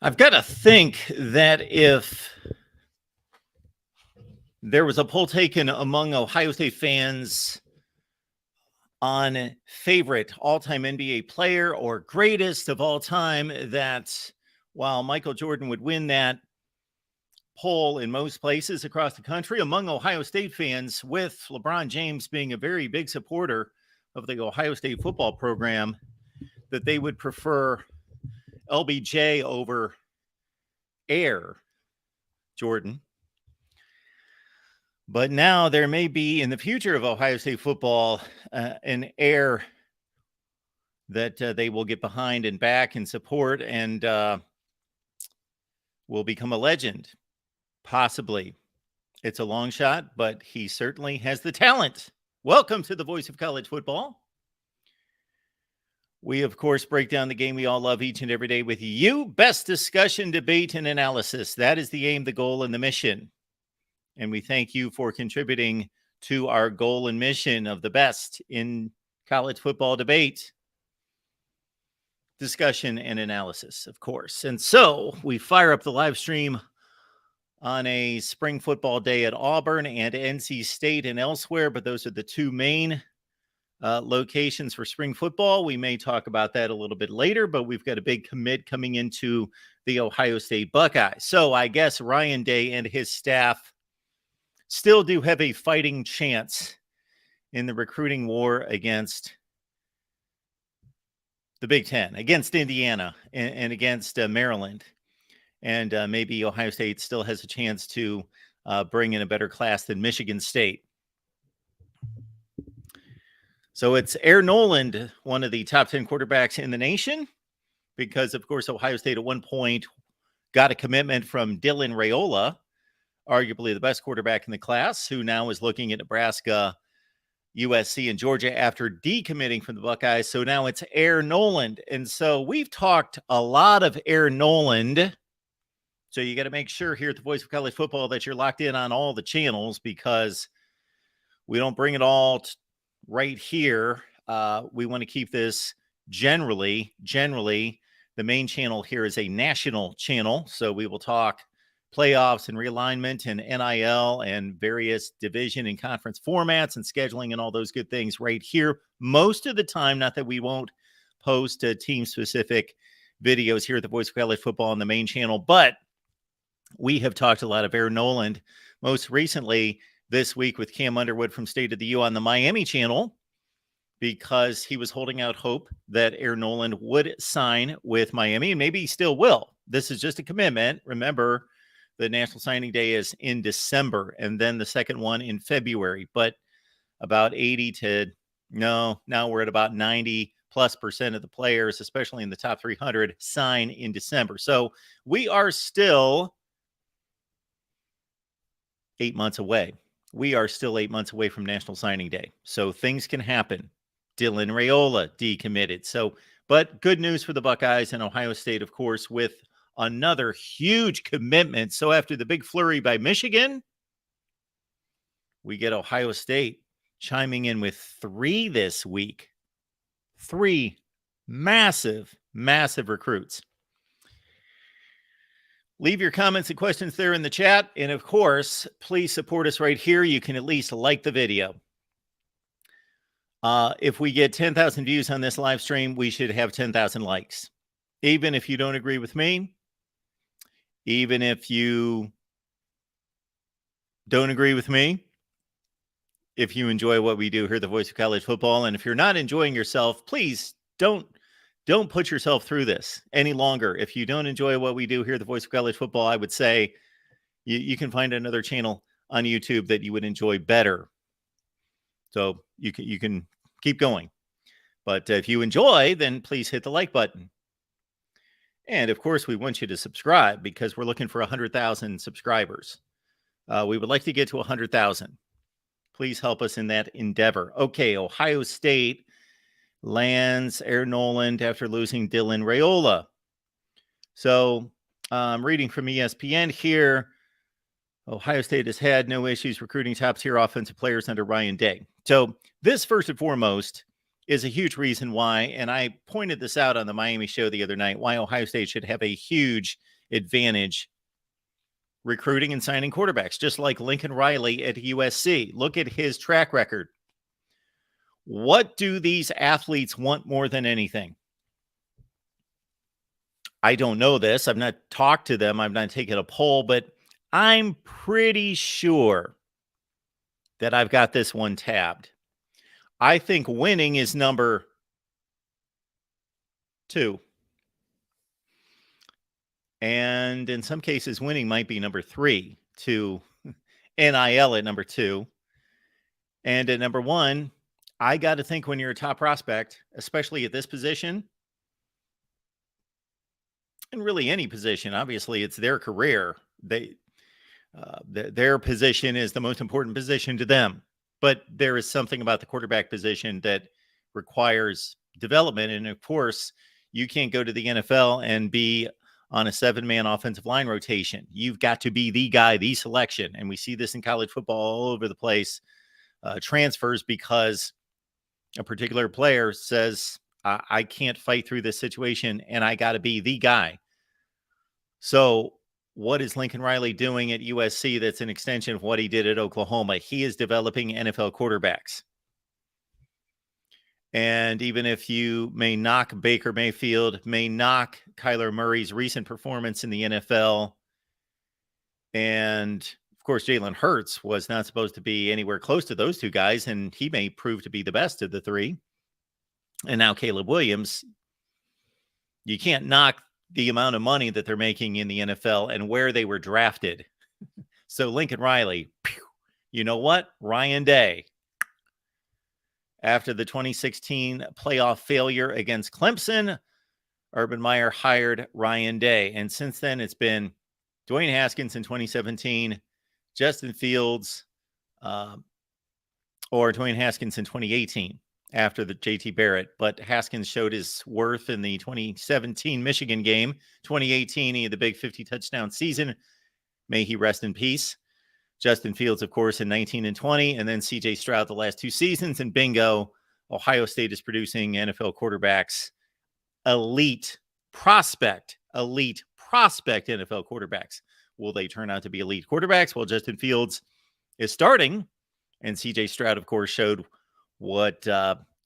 I've got to think that if there was a poll taken among Ohio State fans on favorite all-time NBA player or greatest of all time, that while Michael Jordan would win that poll in most places across the country, among Ohio State fans, with LeBron James being a very big supporter of the Ohio State football program, that they would prefer LBJ over Air Jordan. But now there may be, in the future of Ohio State football, an Air that they will get behind and back and support, and will become a legend. Possibly. It's a long shot, but he certainly has the talent. Welcome to the Voice of College Football. We, of course, break down the game we all love each and every day with you. Best discussion, debate, and analysis. That is the aim, the goal, and the mission. And we thank you for contributing to our goal and mission of the best in college football debate, discussion, and analysis, of course. And so we fire up the live stream on a spring football day at Auburn and NC State and elsewhere, but those are the two main locations for spring football. We may talk about that a little bit later, but we've got a big commit coming into the Ohio State Buckeyes. So I guess Ryan Day and his staff still do have a fighting chance in the recruiting war against the Big Ten, against Indiana and against Maryland. And maybe Ohio State still has a chance to bring in a better class than Michigan State. So it's Air Noland, one of the top 10 quarterbacks in the nation, because, of course, Ohio State at one point got a commitment from Dylan Raiola, arguably the best quarterback in the class, who now is looking at Nebraska, USC, and Georgia after decommitting from the Buckeyes. So now it's Air Noland. And so we've talked a lot of Air Noland. So you got to make sure here at the Voice of College Football that you're locked in on all the channels, because we don't bring it all right here. We want to keep this generally. The main channel here is a national channel. So we will talk playoffs and realignment and NIL and various division and conference formats and scheduling and all those good things right here most of the time. Not that we won't post team-specific videos here at the Voice of College Football on the main channel, but we have talked a lot of Air Noland, most recently this week with Cam Underwood from State of the U on the Miami channel, because he was holding out hope that Air Noland would sign with Miami, and maybe he still will. This is just a commitment. Remember, the National Signing Day is in December, and then the second one in February. But about now we're at about 90+% of the players, especially in the top 300, sign in December. So we are still 8 months away. We are still 8 months away from National Signing Day. So things can happen. Dylan Raiola decommitted. But good news for the Buckeyes and Ohio State, of course, with another huge commitment. So after the big flurry by Michigan, we get Ohio State chiming in with 3 this week. 3 massive recruits. Leave your comments and questions there in the chat. And of course, please support us right here. You can at least like the video. If we get 10,000 views on this live stream, we should have 10,000 likes. Even if you don't agree with me, even if you don't agree with me, if you enjoy what we do here at the Voice of College Football, and if you're not enjoying yourself, please don't put yourself through this any longer. If you don't enjoy what we do here at the Voice of College Football, I would say you can find another channel on YouTube that you would enjoy better. So you can keep going. But if you enjoy, then please hit the like button. And of course, we want you to subscribe, because we're looking for 100,000 subscribers. We would like to get to 100,000. Please help us in that endeavor. Okay, Ohio State lands Air Noland after losing Dylan Raiola. So I'm reading from ESPN here. Ohio State has had no issues recruiting top-tier offensive players under Ryan Day. So this, first and foremost, is a huge reason why, and I pointed this out on the Miami show the other night, why Ohio State should have a huge advantage recruiting and signing quarterbacks, just like Lincoln Riley at USC. Look at his track record. What do these athletes want more than anything? I don't know this. I've not talked to them. I've not taken a poll, but I'm pretty sure that I've got this one tabbed. I think winning is number 2. And in some cases, winning might be number 3 to NIL at number 2. And at number 1, I got to think when you're a top prospect, especially at this position, and really any position, obviously it's their career. Their position is the most important position to them. But there is something about the quarterback position that requires development. And of course, you can't go to the NFL and be on a 7-man offensive line rotation. You've got to be the guy, the selection. And we see this in college football all over the place. Transfers because a particular player says, I can't fight through this situation and I got to be the guy. So what is Lincoln Riley doing at USC that's an extension of what he did at Oklahoma? He is developing NFL quarterbacks. And even if you may knock Baker Mayfield, may knock Kyler Murray's recent performance in the NFL, and of course, Jalen Hurts was not supposed to be anywhere close to those two guys, and he may prove to be the best of the 3. And now Caleb Williams, you can't knock the amount of money that they're making in the NFL and where they were drafted. So Lincoln Riley, you know what? Ryan Day, after the 2016 playoff failure against Clemson, Urban Meyer hired Ryan Day. And since then, it's been Dwayne Haskins in 2017, Justin Fields, or Dwayne Haskins in 2018 after the JT Barrett. But Haskins showed his worth in the 2017 Michigan game. 2018, he had the big 50-touchdown season. May he rest in peace. Justin Fields, of course, in 19 and 20, and then C.J. Stroud the last 2 seasons. And bingo, Ohio State is producing NFL quarterbacks, elite prospect NFL quarterbacks. Will they turn out to be elite quarterbacks? Well, Justin Fields is starting, and C.J. Stroud, of course, showed what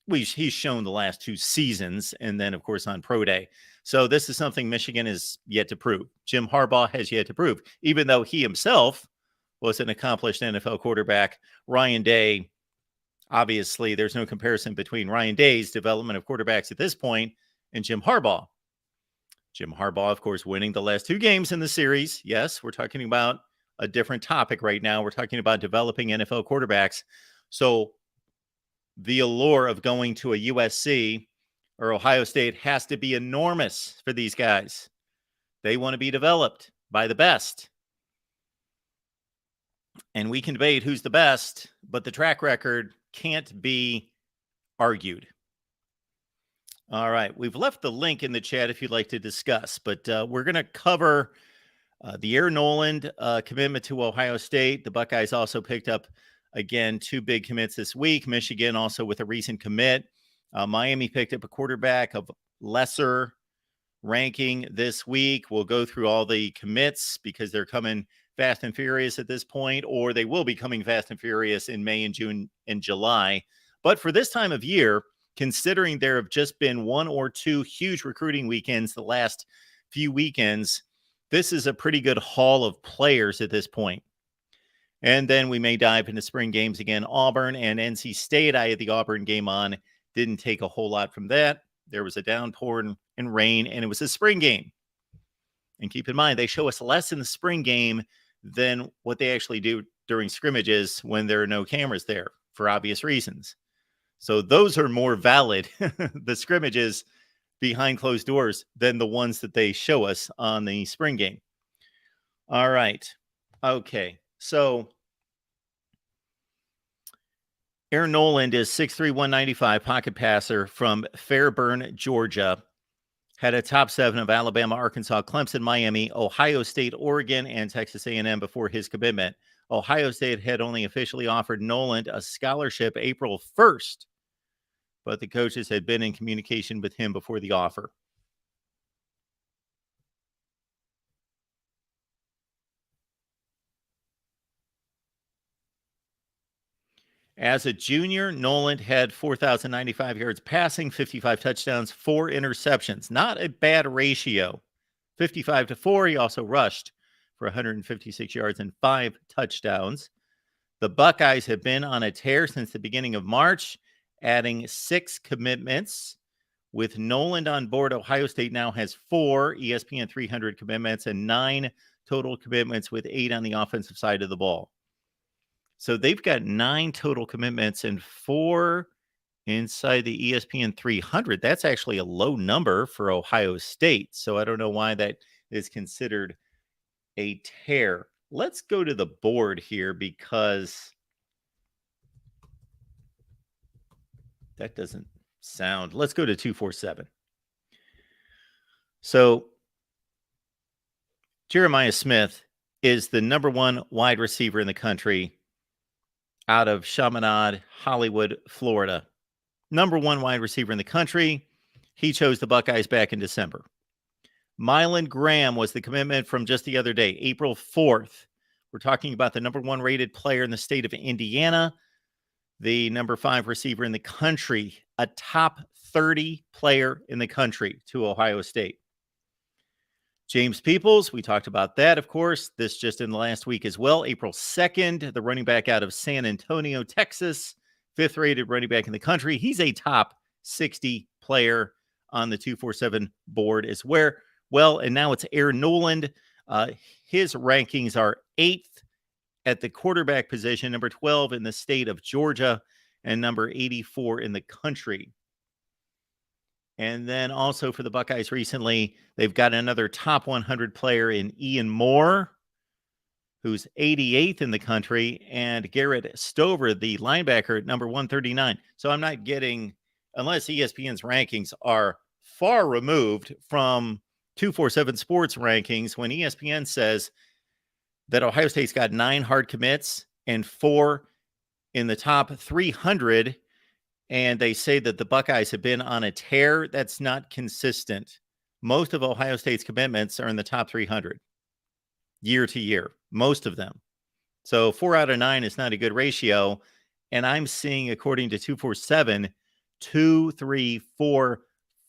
he's shown the last 2 seasons, and then, of course, on Pro Day. So this is something Michigan is yet to prove. Jim Harbaugh has yet to prove, even though he himself was an accomplished NFL quarterback. Ryan Day, obviously, there's no comparison between Ryan Day's development of quarterbacks at this point and Jim Harbaugh. Jim Harbaugh, of course, winning the last 2 games in the series. Yes, we're talking about a different topic right now. We're talking about developing NFL quarterbacks. So the allure of going to a USC or Ohio State has to be enormous for these guys. They want to be developed by the best. And we can debate who's the best, but the track record can't be argued. All right. We've left the link in the chat if you'd like to discuss, but we're going to cover the Air Noland commitment to Ohio State. The Buckeyes also picked up, again, 2 big commits this week. Michigan also with a recent commit. Miami picked up a quarterback of lesser ranking this week. We'll go through all the commits because they're coming fast and furious at this point, or they will be coming fast and furious in May and June and July. But for this time of year, considering there have just been 1 or 2 huge recruiting weekends the last few weekends, this is a pretty good haul of players at this point. And then we may dive into spring games again. Auburn and NC State. I had the Auburn game on. Didn't take a whole lot from that. There was a downpour and rain, and it was a spring game. And keep in mind, they show us less in the spring game than what they actually do during scrimmages when there are no cameras there for obvious reasons. So those are more valid, the scrimmages behind closed doors, than the ones that they show us on the spring game. All right. Okay. So Air Noland is 6'3", 195, pocket passer from Fairburn, Georgia. had a top 7 of Alabama, Arkansas, Clemson, Miami, Ohio State, Oregon, and Texas A&M before his commitment. Ohio State had only officially offered Noland a scholarship April 1st, but the coaches had been in communication with him before the offer. As a junior, Noland had 4,095 yards passing, 55 touchdowns, 4 interceptions. Not a bad ratio. 55-4. He also rushed for 156 yards and 5 touchdowns. The Buckeyes have been on a tear since the beginning of March, adding 6 commitments. With Noland on board, Ohio State now has 4 ESPN 300 commitments and 9 total commitments, with 8 on the offensive side of the ball. So they've got 9 total commitments and 4 inside the ESPN 300. That's actually a low number for Ohio State. So I don't know why that is considered a tear. Let's go to the board here, because that doesn't sound. Let's go to 247. So Jeremiah Smith is the number 1 wide receiver in the country out of Chaminade, Hollywood, Florida. Number 1 wide receiver in the country. He chose the Buckeyes back in December. Mylan Graham was the commitment from just the other day, April 4th. We're talking about the number 1 rated player in the state of Indiana, the number 5 receiver in the country, a top 30 player in the country to Ohio State. James Peoples, we talked about that, of course. This just in the last week as well. April 2nd, the running back out of San Antonio, Texas, 5th rated running back in the country. He's a top 60 player on the 247 board as well. And now it's Air Noland. His rankings are 8th at the quarterback position, number 12 in the state of Georgia, and number 84 in the country. And then also for the Buckeyes recently, they've got another top 100 player in Ian Moore, who's 88th in the country, and Garrett Stover, the linebacker, at number 139. So I'm not getting, unless ESPN's rankings are far removed from 247 Sports rankings, when ESPN says that Ohio State's got 9 hard commits and 4 in the top 300, and they say that the Buckeyes have been on a tear, that's not consistent. Most of Ohio State's commitments are in the top 300 year to year, most of them. So 4 out of 9 is not a good ratio. And I'm seeing, according to 247, 2, 3, 4,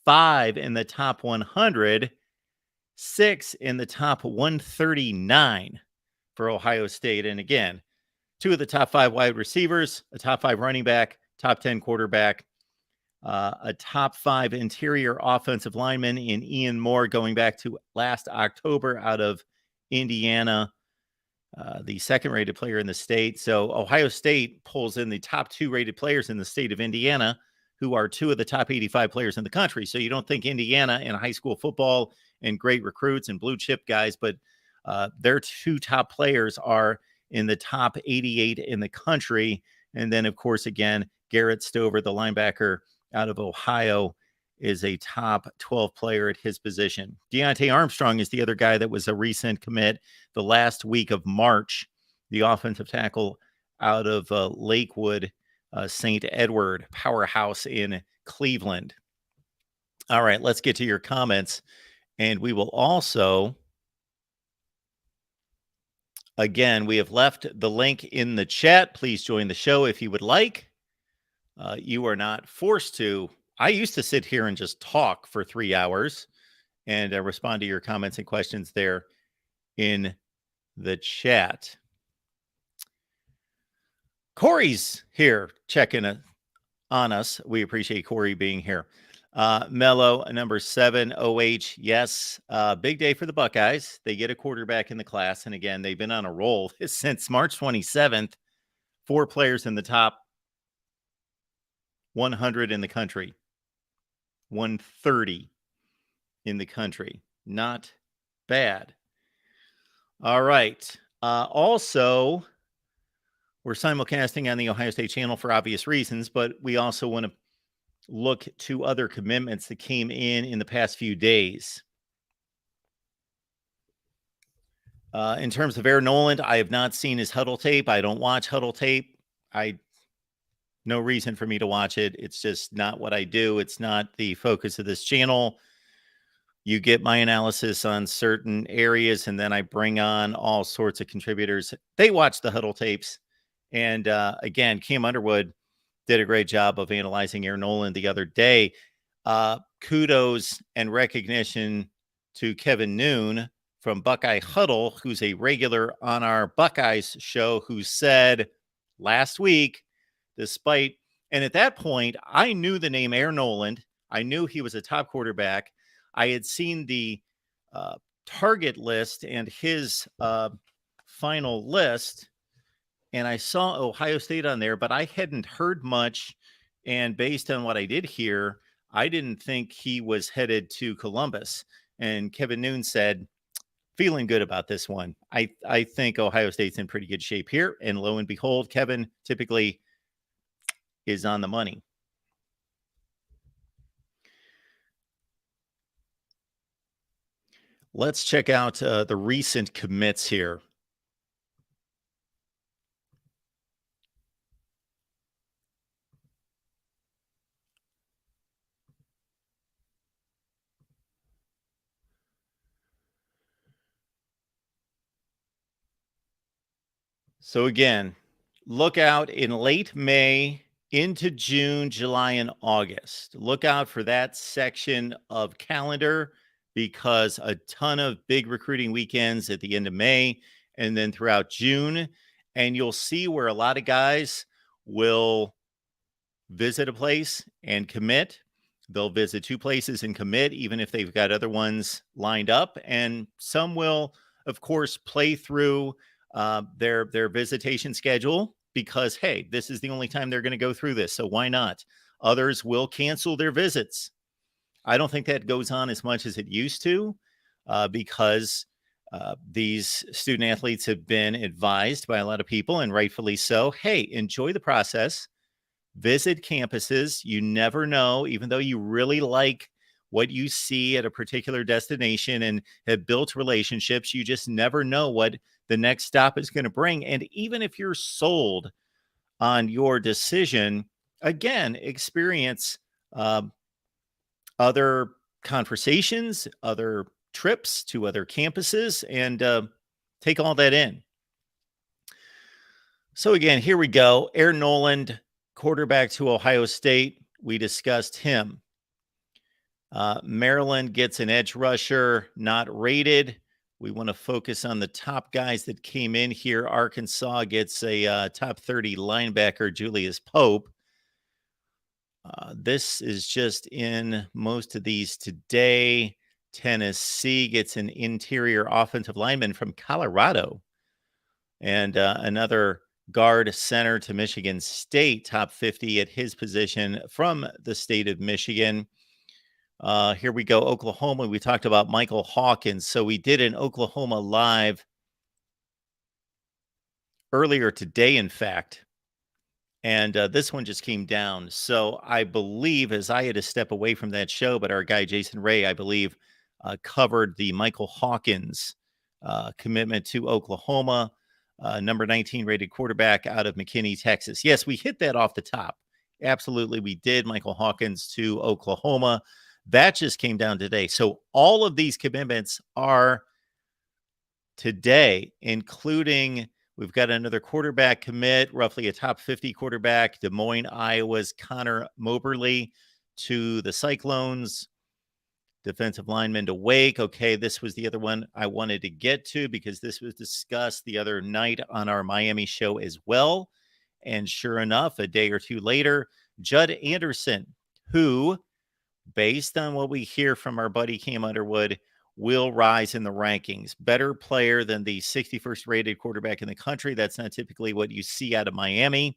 5 in the top 100, 6 in the top 139 for Ohio State. And again, 2 of the top 5 wide receivers, a top 5 running back, top 10 quarterback, a top 5 interior offensive lineman in Ian Moore, going back to last October out of Indiana, the 2nd rated player in the state. So Ohio State pulls in the top 2 rated players in the state of Indiana, who are 2 of the top 85 players in the country. So you don't think Indiana in high school football and great recruits and blue chip guys, but their 2 top players are in the top 88 in the country. And then, of course, again, Garrett Stover, the linebacker out of Ohio, is a top 12 player at his position. Deontay Armstrong is the other guy that was a recent commit the last week of March, the offensive tackle out of Lakewood, St. Edward, powerhouse in Cleveland. All right, let's get to your comments. And we will also, again, we have left the link in the chat. Please join the show if you would like. You are not forced to. I used to sit here and just talk for 3 hours and respond to your comments and questions there in the chat. Corey's here checking on us. We appreciate Corey being here. Mello, number 7, OH. Yes, big day for the Buckeyes. They get a quarterback in the class. And again, they've been on a roll since March 27th. 4 players in the top 100 in the country. 130 in the country. Not bad. All right. Also, we're simulcasting on the Ohio State channel for obvious reasons, but we also want to look to other commitments that came in the past few days. In terms of Air Noland, I have not seen his huddle tape. I don't watch huddle tape. No reason for me to watch it. It's just not what I do. It's not the focus of this channel. You get my analysis on certain areas, and then I bring on all sorts of contributors. They watch the huddle tapes. And again, Cam Underwood did a great job of analyzing Air Noland the other day. Kudos and recognition to Kevin Noon from Buckeye Huddle, who's a regular on our Buckeyes show, who said last week, despite, and at that point, I knew the name Air Noland. I knew he was a top quarterback. I had seen the target list and his final list, and I saw Ohio State on there, but I hadn't heard much. And based on what I did hear, I didn't think he was headed to Columbus. And Kevin Noon said, feeling good about this one. I think Ohio State's in pretty good shape here. And lo and behold, Kevin typically is on the money. Let's check out the recent commits here. So again, look out in late May into June, July, and August. Look out for that section of calendar, because a ton of big recruiting weekends at the end of May and then throughout June. And you'll see where a lot of guys will visit a place and commit. They'll visit two places and commit, even if they've got other ones lined up. And some will, of course, play through their visitation schedule because, hey, this is the only time they're going to go through this. So why not? Others will cancel their visits. I don't think that goes on as much as it used to because these student athletes have been advised by a lot of people, and rightfully so, hey, enjoy the process. Visit campuses. You never know, even though you really like what you see at a particular destination and have built relationships, you just never know what the next stop is going to bring. And even if you're sold on your decision, again, experience other conversations, other trips to other campuses, and take all that in. So again, here we go. Air Noland, quarterback to Ohio State. We discussed him. Maryland gets an edge rusher, not rated. We want to focus on the top guys that came in here. Arkansas gets a top 30 linebacker, Julius Pope. This is just in most of these today. Tennessee gets an interior offensive lineman from Colorado. And another guard center to Michigan State, top 50 at his position from the state of Michigan. Here we go, Oklahoma. We talked about Michael Hawkins. So we did an Oklahoma Live earlier today, in fact. And this one just came down. So I believe, as I had to step away from that show, but our guy Jason Ray, I believe, covered the Michael Hawkins commitment to Oklahoma, number 19 rated quarterback out of McKinney, Texas. Yes, we hit that off the top. Absolutely, we did. Michael Hawkins to Oklahoma. That just came down today. So all of these commitments are today, including we've got another quarterback commit, roughly a top 50 quarterback, Des Moines, Iowa's Connor Moberly to the Cyclones. Defensive lineman to Wake. Okay, this was the other one I wanted to get to because this was discussed the other night on our Miami show as well. And sure enough, a day or two later, Judd Anderson, who, based on what we hear from our buddy Cam Underwood, will rise in the rankings. Better player than the 61st rated quarterback in the country. That's not typically what you see out of Miami.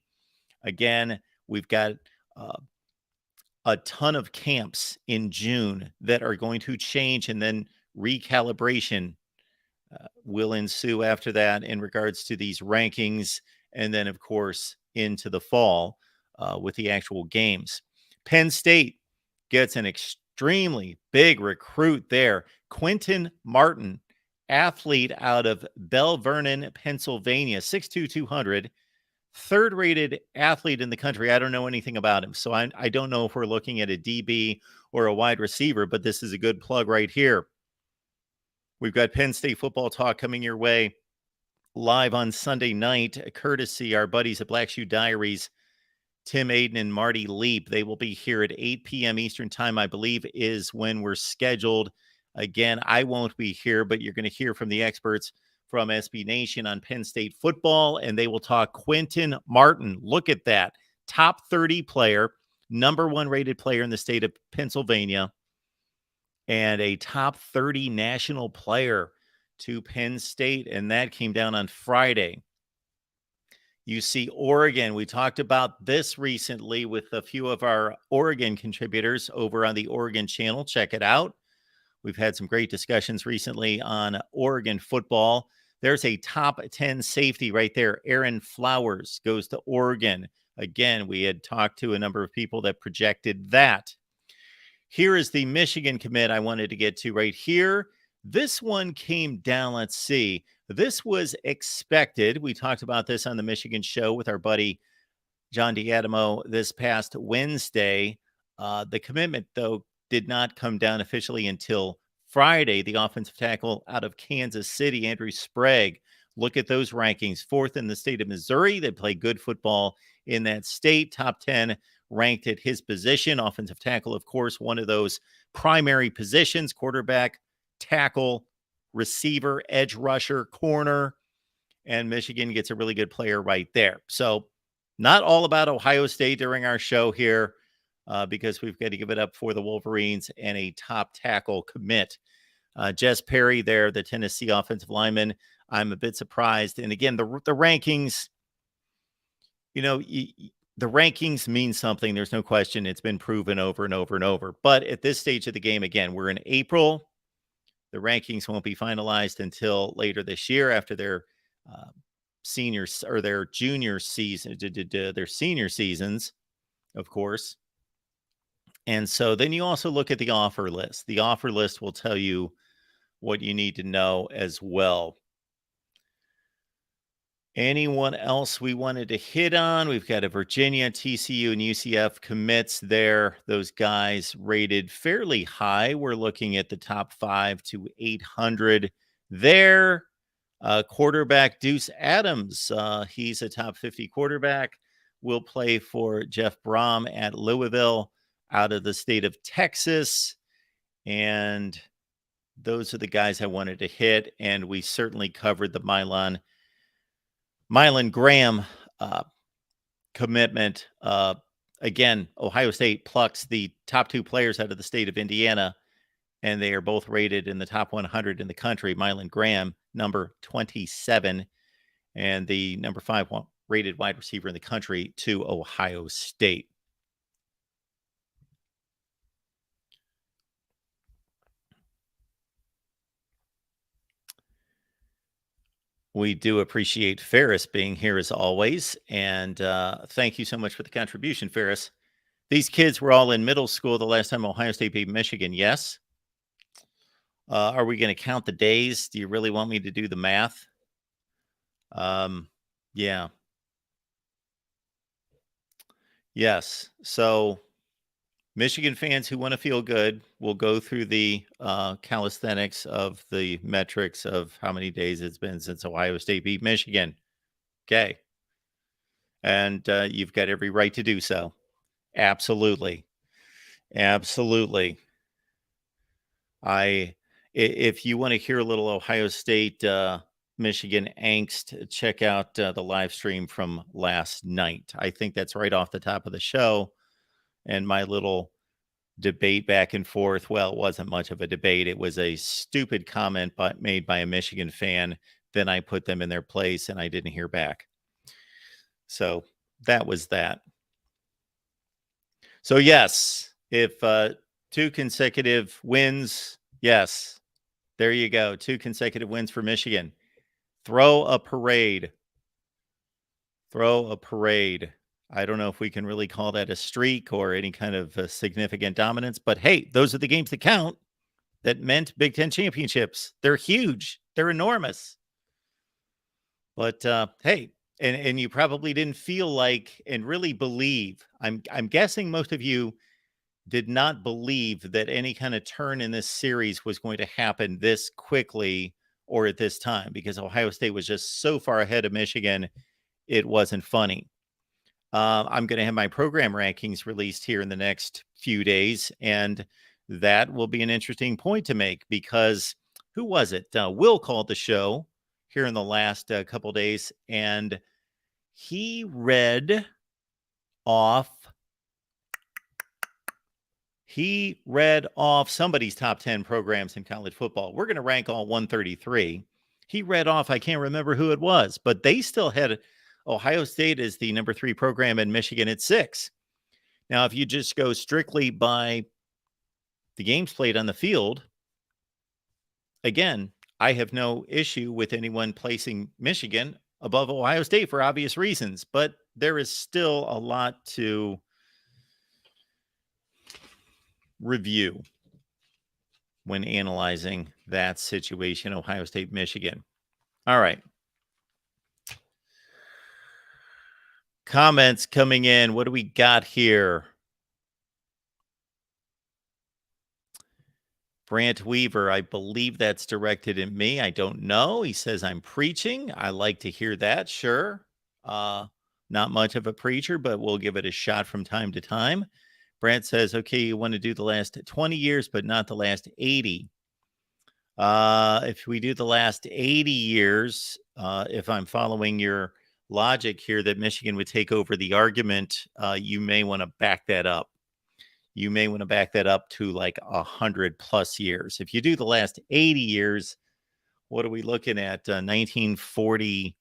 Again, we've got a ton of camps in June that are going to change, and then recalibration will ensue after that in regards to these rankings. And then, of course, into the fall with the actual games. Penn State gets an extremely big recruit there. Quentin Martin, athlete out of Bell Vernon, Pennsylvania, 6'2", 200, third-rated athlete in the country. I don't know anything about him, so I don't know if we're looking at a DB or a wide receiver, but this is a good plug right here. We've got Penn State football talk coming your way live on Sunday night, courtesy our buddies at Black Shoe Diaries, Tim Aiden and Marty Leap. They will be here at 8 p.m. Eastern time, I believe, is when we're scheduled. Again, I won't be here, but you're going to hear from the experts from SB Nation on Penn State football, and they will talk Quentin Martin. Look at that. Top 30 player, number 1 rated player in the state of Pennsylvania, and a top 30 national player to Penn State, and that came down on Friday. You see Oregon. We talked about this recently with a few of our Oregon contributors over on the Oregon channel. Check it out. We've had some great discussions recently on Oregon football. There's a top 10 safety right there. Aaron Flowers goes to Oregon. Again, we had talked to a number of people that projected that. Here is the Michigan commit I wanted to get to right here. This one came down. Let's see. This was expected. We talked about this on the Michigan show with our buddy John D'Adamo this past Wednesday. The commitment, though, did not come down officially until Friday. The offensive tackle out of Kansas City, Andrew Sprague. Look at those rankings. 4th in the state of Missouri. They play good football in that state. Top 10 ranked at his position. Offensive tackle, of course, one of those primary positions. Quarterback, tackle, receiver, edge rusher, corner. And Michigan gets a really good player right there. So not all about Ohio State during our show here, because we've got to give it up for the Wolverines and a top tackle commit. Jess Perry there, the Tennessee offensive lineman. I'm a bit surprised. And again, the rankings, the rankings mean something. There's no question. It's been proven over and over and over. But at this stage of the game, again, we're in April. The rankings won't be finalized until later this year after their seniors or their junior season, their senior seasons, of course. And so then you also look at the offer list. The offer list will tell you what you need to know as well. Anyone else we wanted to hit on? We've got a Virginia, TCU, and UCF commits there. Those guys rated fairly high. We're looking at the top 5 to 800 there. Quarterback Deuce Adams. He's a top 50 quarterback. Will play for Jeff Brom at Louisville out of the state of Texas. And those are the guys I wanted to hit. And we certainly covered the Mylan Graham commitment. Again, Ohio State plucks the top 2 players out of the state of Indiana, and they are both rated in the top 100 in the country. Mylan Graham, number 27, and the number 5 rated wide receiver in the country to Ohio State. We do appreciate Ferris being here as always. And thank you so much for the contribution, Ferris. These kids were all in middle school the last time Ohio State beat Michigan. Yes. Are we going to count the days? Do you really want me to do the math? Yeah. Yes. So Michigan fans who want to feel good will go through the calisthenics of the metrics of how many days it's been since Ohio State beat Michigan. Okay. And you've got every right to do so. Absolutely. Absolutely. If you want to hear a little Ohio State, Michigan angst, check out the live stream from last night. I think that's right off the top of the show. And my little debate back and forth. Well, it wasn't much of a debate. It was a stupid comment made by a Michigan fan. Then I put them in their place and I didn't hear back. So that was that. So yes, if 2 consecutive wins, yes, there you go. 2 consecutive wins for Michigan. Throw a parade. Throw a parade. I don't know if we can really call that a streak or any kind of significant dominance, but hey, those are the games that count. That meant Big Ten championships. They're huge. They're enormous. But hey, and you probably didn't feel like and really believe. I'm guessing most of you did not believe that any kind of turn in this series was going to happen this quickly or at this time, because Ohio State was just so far ahead of Michigan, it wasn't funny. I'm going to have my program rankings released here in the next few days, and that will be an interesting point to make because who was it? Will called the show here in the last couple days, and he read off somebody's top 10 programs in college football. We're going to rank all 133. He read off, I can't remember who it was, but they still had Ohio State as the number 3 program and Michigan at 6. Now, if you just go strictly by the games played on the field, again, I have no issue with anyone placing Michigan above Ohio State for obvious reasons, but there is still a lot to review when analyzing that situation, Ohio State, Michigan. All right. Comments coming in. What do we got here? Brant Weaver, I believe that's directed at me. I don't know. He says I'm preaching. I like to hear that. Sure. Not much of a preacher, but we'll give it a shot from time to time. Brant says, okay, you want to do the last 20 years, but not the last 80. If we do the last 80 years, if I'm following your logic here that Michigan would take over the argument, you may want to back that up. You may want to back that up to like 100+ years. If you do the last 80 years, what are we looking at? 1942.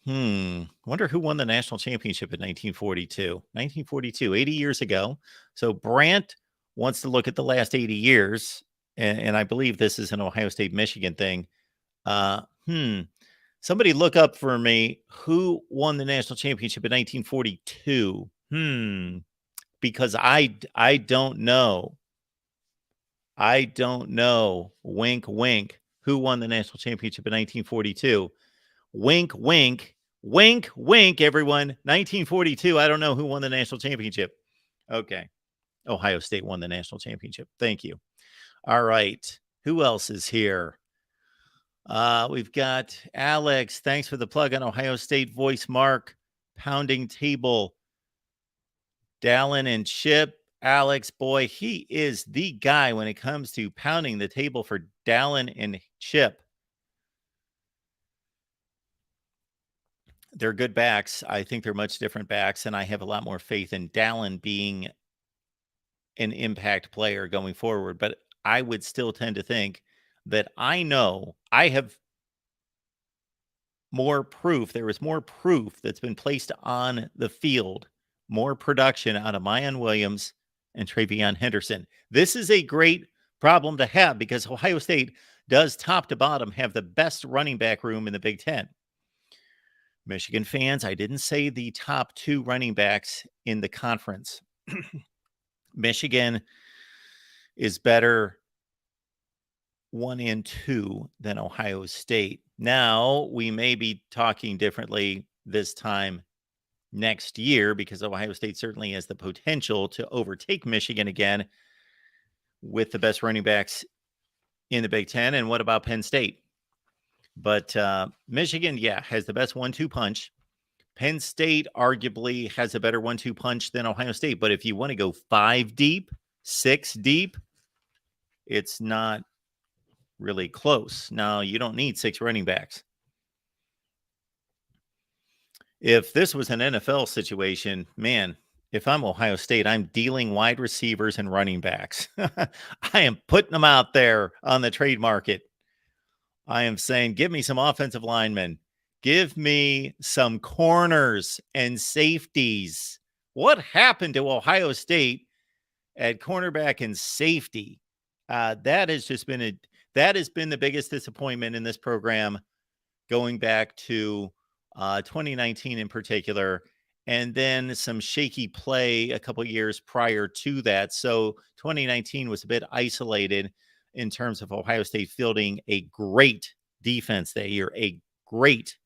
Wonder who won the national championship in 1942. 1942, 80 years ago. So Brant wants to look at the last 80 years, and I believe this is an Ohio State Michigan thing. Somebody look up for me who won the national championship in 1942. Because I don't know. I don't know. Wink, wink. Who won the national championship in 1942? Wink, wink. Wink, wink, everyone. 1942. I don't know who won the national championship. Okay. Ohio State won the national championship. Thank you. All right. Who else is here? We've got Alex. Thanks for the plug on Ohio State. Voice Mark. Pounding table. Dallin and Chip. Alex, boy, he is the guy when it comes to pounding the table for Dallin and Chip. They're good backs. I think they're much different backs, and I have a lot more faith in Dallin being an impact player going forward. But I would still tend to think that I know I have more proof. There is more proof that's been placed on the field, more production out of Mayan Williams and Travion Henderson. This is a great problem to have because Ohio State does top to bottom have the best running back room in the Big Ten. Michigan fans, I didn't say the top 2 running backs in the conference. Michigan is better 1 and 2 than Ohio State. Now, we may be talking differently this time next year because Ohio State certainly has the potential to overtake Michigan again with the best running backs in the Big Ten. And what about Penn State? But Michigan, has the best 1-2 punch. Penn State arguably has a better 1-2 punch than Ohio State. But if you want to go 5 deep, 6 deep, it's not really close. Now, you don't need 6 running backs. If this was an NFL situation, man, if I'm Ohio State, I'm dealing wide receivers and running backs. I am putting them out there on the trade market. I am saying, give me some offensive linemen. Give me some corners and safeties. What happened to Ohio State at cornerback and safety? That has been the biggest disappointment in this program going back to 2019 in particular, and then some shaky play a couple years prior to that. So 2019 was a bit isolated in terms of Ohio State fielding a great defense that year, a great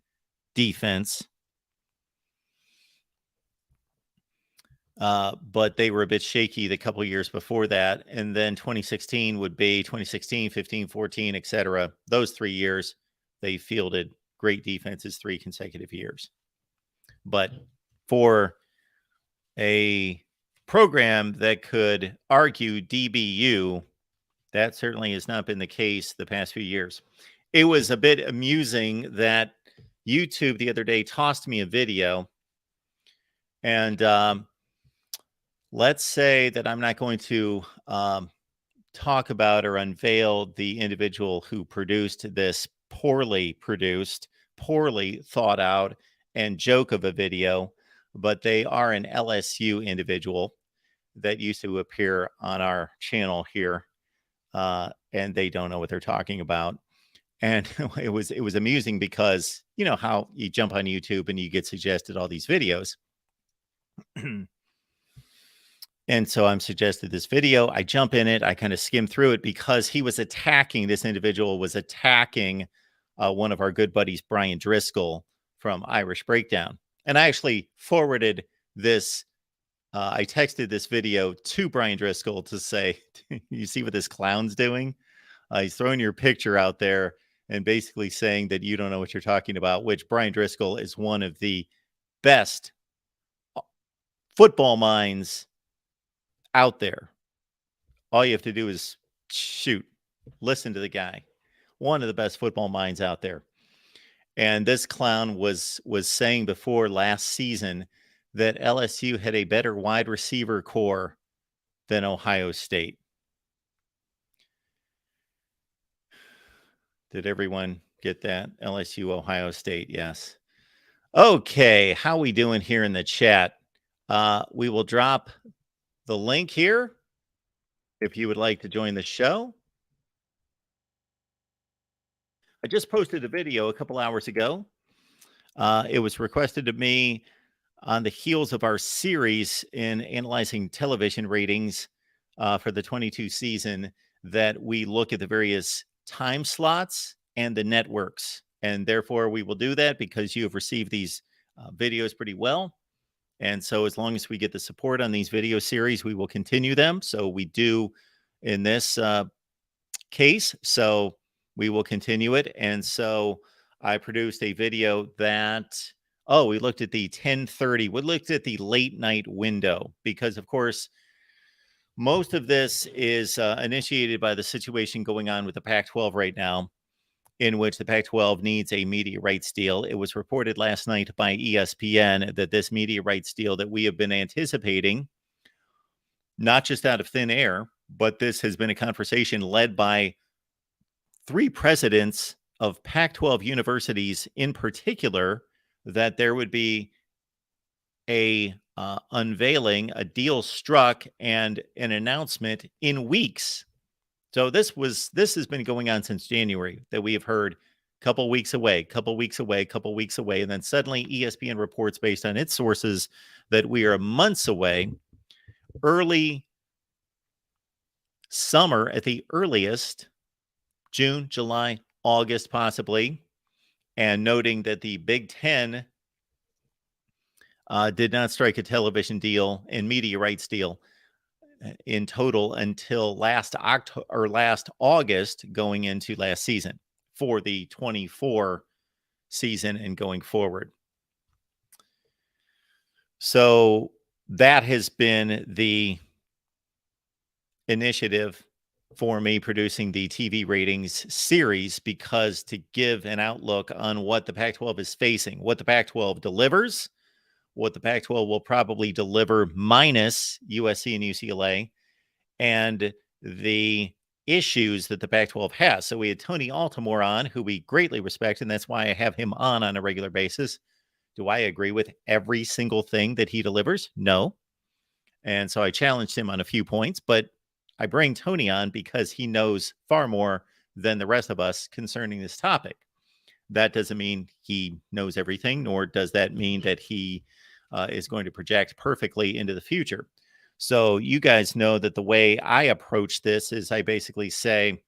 defense. But they were a bit shaky the couple years before that. And then 2016 would be 2016, 15, 14, etc. Those 3 years, they fielded great defenses 3 consecutive years. But for a program that could argue DBU, that certainly has not been the case the past few years. It was a bit amusing that YouTube the other day tossed me a video, and let's say that I'm not going to talk about or unveil the individual who produced this poorly produced, poorly thought out, and joke of a video, but they are an LSU individual that used to appear on our channel here, and they don't know what they're talking about. And it was amusing because you know how you jump on YouTube and you get suggested all these videos. And so I'm suggested this video. I jump in it. I kind of skim through it because this individual was attacking one of our good buddies, Brian Driscoll from Irish Breakdown. And I actually forwarded this. I texted this video to Brian Driscoll to say, you see what this clown's doing? He's throwing your picture out there and basically saying that you don't know what you're talking about, which Brian Driscoll is one of the best football minds out there. All you have to do is listen to the guy. One of the best football minds out there. And this clown was saying before last season that LSU had a better wide receiver core than Ohio State. Did everyone get that? LSU, Ohio State, yes. Okay, how we doing here in the chat? We will drop the link here if you would like to join the show. I just posted a video a couple hours ago. It was requested of me on the heels of our series in analyzing television ratings for the 22 season that we look at the various time slots and the networks. And therefore, we will do that because you have received these videos pretty well. And so as long as we get the support on these video series, we will continue them. So we do in this case. So we will continue it. And so I produced a video that, we looked at the 10:30. We looked at the late night window because, of course, most of this is initiated by the situation going on with the Pac-12 right now, in which the Pac-12 needs a media rights deal. It was reported last night by ESPN that this media rights deal that we have been anticipating, not just out of thin air, but this has been a conversation led by 3 presidents of Pac-12 universities in particular, that there would be a unveiling, a deal struck, and an announcement in weeks. So this has been going on since January, that we have heard couple weeks away, and then suddenly ESPN reports based on its sources that we are months away, early summer at the earliest, June, July, August possibly, and noting that the Big Ten did not strike a television deal and media rights deal in total until last August, going into last season for the 24 season and going forward. So that has been the initiative for me producing the TV ratings series, because to give an outlook on what the Pac-12 is facing, what the Pac-12 delivers, what the Pac-12 will probably deliver minus USC and UCLA, and the issues that the Pac-12 has. So we had Tony Altimore on, who we greatly respect, and that's why I have him on a regular basis. Do I agree with every single thing that he delivers? No. And so I challenged him on a few points, but I bring Tony on because he knows far more than the rest of us concerning this topic. That doesn't mean he knows everything, nor does that mean that he is going to project perfectly into the future. So you guys know that the way I approach this is I basically say,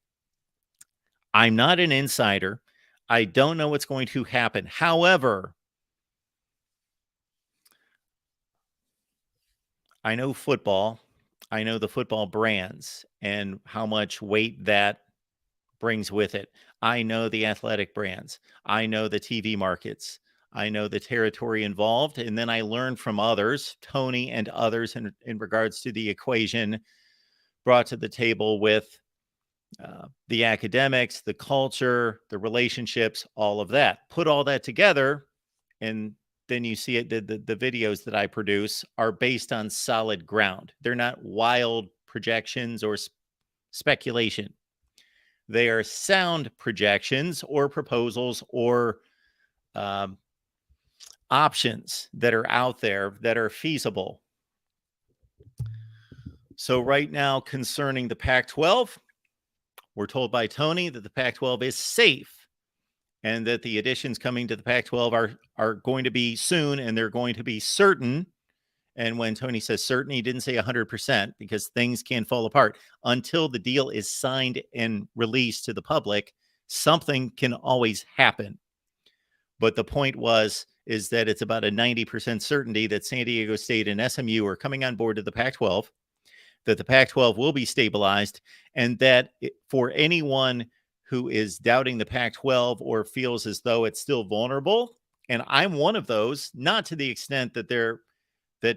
I'm not an insider. I don't know what's going to happen. However, I know football. I know the football brands and how much weight that brings with it. I know the athletic brands. I know the TV markets. I know the territory involved. And then I learn from others, Tony and others, in regards to the equation brought to the table with the academics, the culture, the relationships, all of that. Put all that together, and then you see it. The videos that I produce are based on solid ground. They're not wild projections or speculation. They are sound projections or proposals or um, options that are out there that are feasible. So right now, concerning the Pac-12, we're told by Tony that the Pac-12 is safe and that the additions coming to the Pac-12 are going to be soon, and they're going to be certain. And when Tony says certain, he didn't say 100%, because things can fall apart until the deal is signed and released to the public. Something can always happen. But the point is that it's about a 90% certainty that San Diego State and SMU are coming on board to the Pac-12, that the Pac-12 will be stabilized, and that for anyone who is doubting the Pac-12 or feels as though it's still vulnerable, and I'm one of those, not to the extent that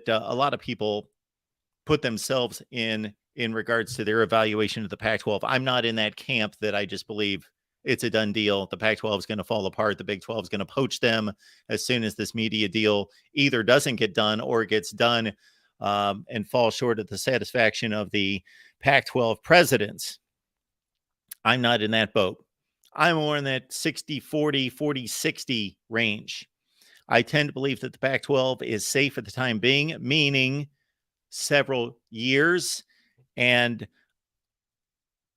a lot of people put themselves in regards to their evaluation of the Pac-12. I'm not in that camp that I just believe it's a done deal. The Pac-12 is going to fall apart. The Big 12 is going to poach them as soon as this media deal either doesn't get done or gets done and falls short of the satisfaction of the Pac-12 presidents. I'm not in that boat. I'm more in that 60-40, 40-60 range. I tend to believe that the Pac-12 is safe at the time being, meaning several years. And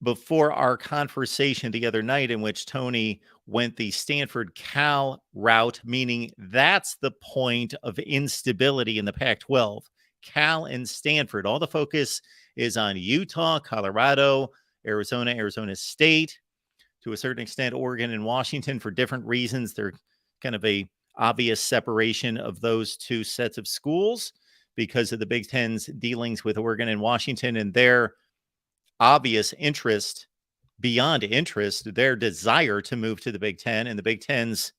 before our conversation the other night, in which Tony went the Stanford Cal route, meaning that's the point of instability in the Pac-12. Cal and Stanford, all the focus is on Utah, Colorado, Arizona, Arizona State, to a certain extent, Oregon and Washington for different reasons. They're kind of a obvious separation of those two sets of schools because of the Big Ten's dealings with Oregon and Washington and their obvious interest, beyond interest, their desire to move to the Big Ten, and the Big Ten's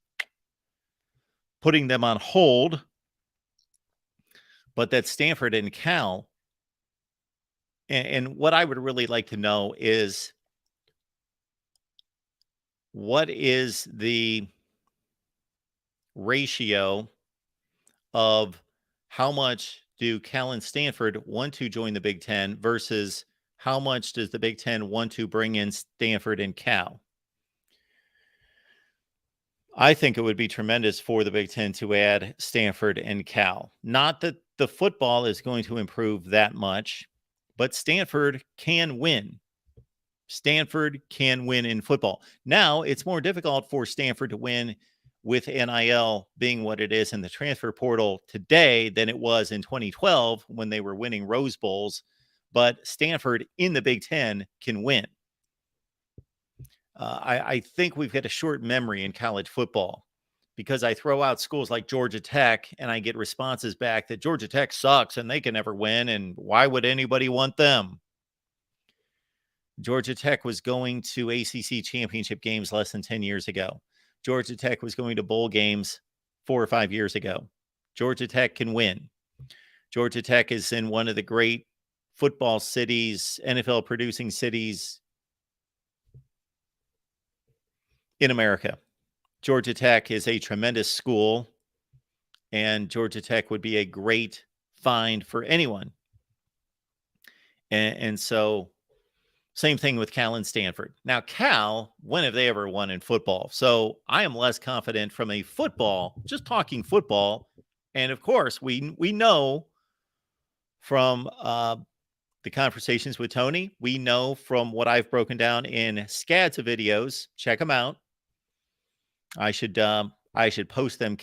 putting them on hold. But that Stanford and Cal, and what I would really like to know is, what is the ratio of how much do Cal and Stanford want to join the Big Ten versus how much does the Big Ten want to bring in Stanford and Cal? I think it would be tremendous for the Big Ten to add Stanford and Cal. Not that the football is going to improve that much, but Stanford can win. Stanford can win in football. Now, it's more difficult for Stanford to win with NIL being what it is in the transfer portal today than it was in 2012 when they were winning Rose Bowls. But Stanford in the Big Ten can win. I think we've got a short memory in college football because I throw out schools like Georgia Tech and I get responses back that Georgia Tech sucks and they can never win. And why would anybody want them? Georgia Tech was going to ACC championship games less than 10 years ago. Georgia Tech was going to bowl games 4 or 5 years ago. Georgia Tech can win. Georgia Tech is in one of the great football cities, NFL producing cities in America. Georgia Tech is a tremendous school, and Georgia Tech would be a great find for anyone. And so, same thing with Cal and Stanford. Now, Cal, when have they ever won in football? So I am less confident from a football, just talking football. And of course, we know from the conversations with Tony, we know from what I've broken down in scads of videos, check them out, I should post them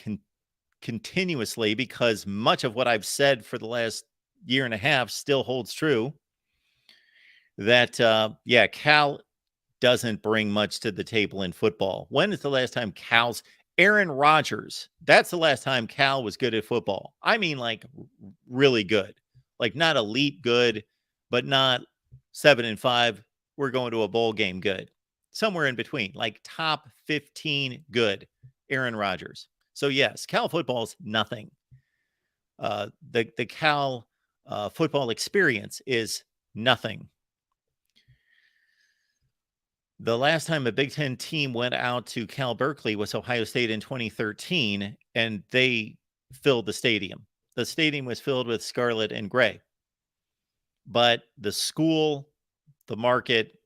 continuously because much of what I've said for the last year and a half still holds true. That Cal doesn't bring much to the table in football. When is the last time Aaron Rodgers? That's the last time Cal was good at football. I mean, like really good, like not elite good, but not 7-5. We're going to a bowl game good, somewhere in between, like top 15 good. Aaron Rodgers. So yes, Cal football is nothing. The Cal football experience is nothing. The last time a Big Ten team went out to Cal Berkeley was Ohio State in 2013, and they filled the stadium. The stadium was filled with scarlet and gray. But the school, the market,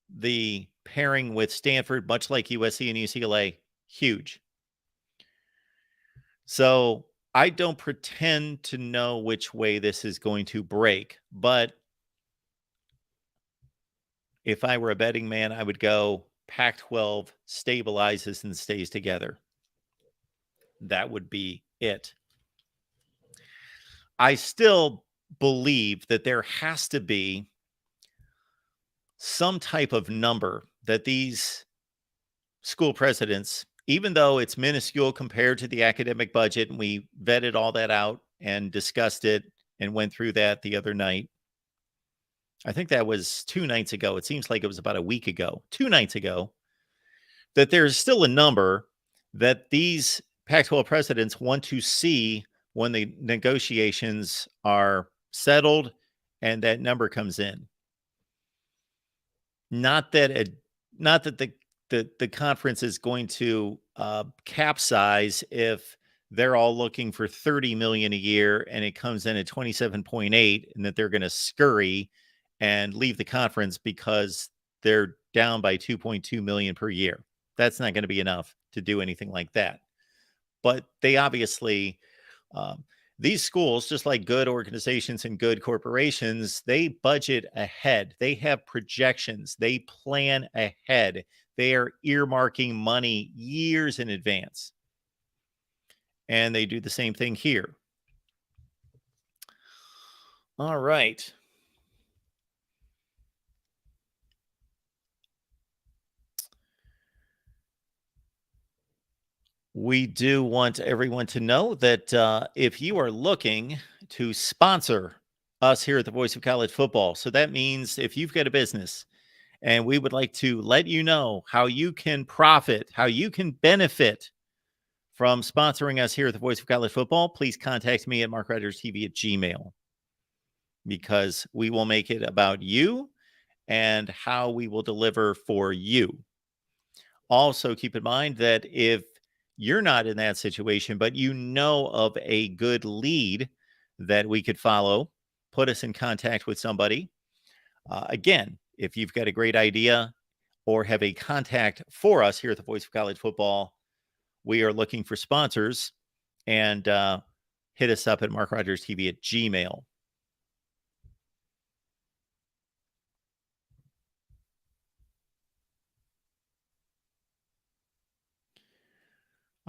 the pairing with Stanford, much like USC and UCLA, huge. So I don't pretend to know which way this is going to break, but if I were a betting man, I would go Pac-12 stabilizes and stays together. That would be it. I still believe that there has to be some type of number that these school presidents, even though it's minuscule compared to the academic budget, and we vetted all that out and discussed it and went through that the other night. I think that was 2 nights ago. It seems like it was about a week ago, 2 nights ago, that there's still a number that these Pac-12 presidents want to see when the negotiations are settled and that number comes in. Not that the conference is going to capsize if they're all looking for 30 million a year and it comes in at 27.8, and that they're going to scurry and leave the conference because they're down by 2.2 million per year. That's not going to be enough to do anything like that. But they obviously, these schools, just like good organizations and good corporations, they budget ahead. They have projections. They plan ahead. They are earmarking money years in advance. And they do the same thing here. All right. We do want everyone to know that if you are looking to sponsor us here at the Voice of College Football, so that means if you've got a business and we would like to let you know how you can profit, how you can benefit from sponsoring us here at the Voice of College Football, please contact me at MarkRogersTV at Gmail, because we will make it about you and how we will deliver for you. Also, keep in mind that if you're not in that situation, but you know of a good lead that we could follow, put us in contact with somebody. Again, if you've got a great idea or have a contact for us here at the Voice of College Football, we are looking for sponsors, and hit us up at MarkRogersTV at Gmail.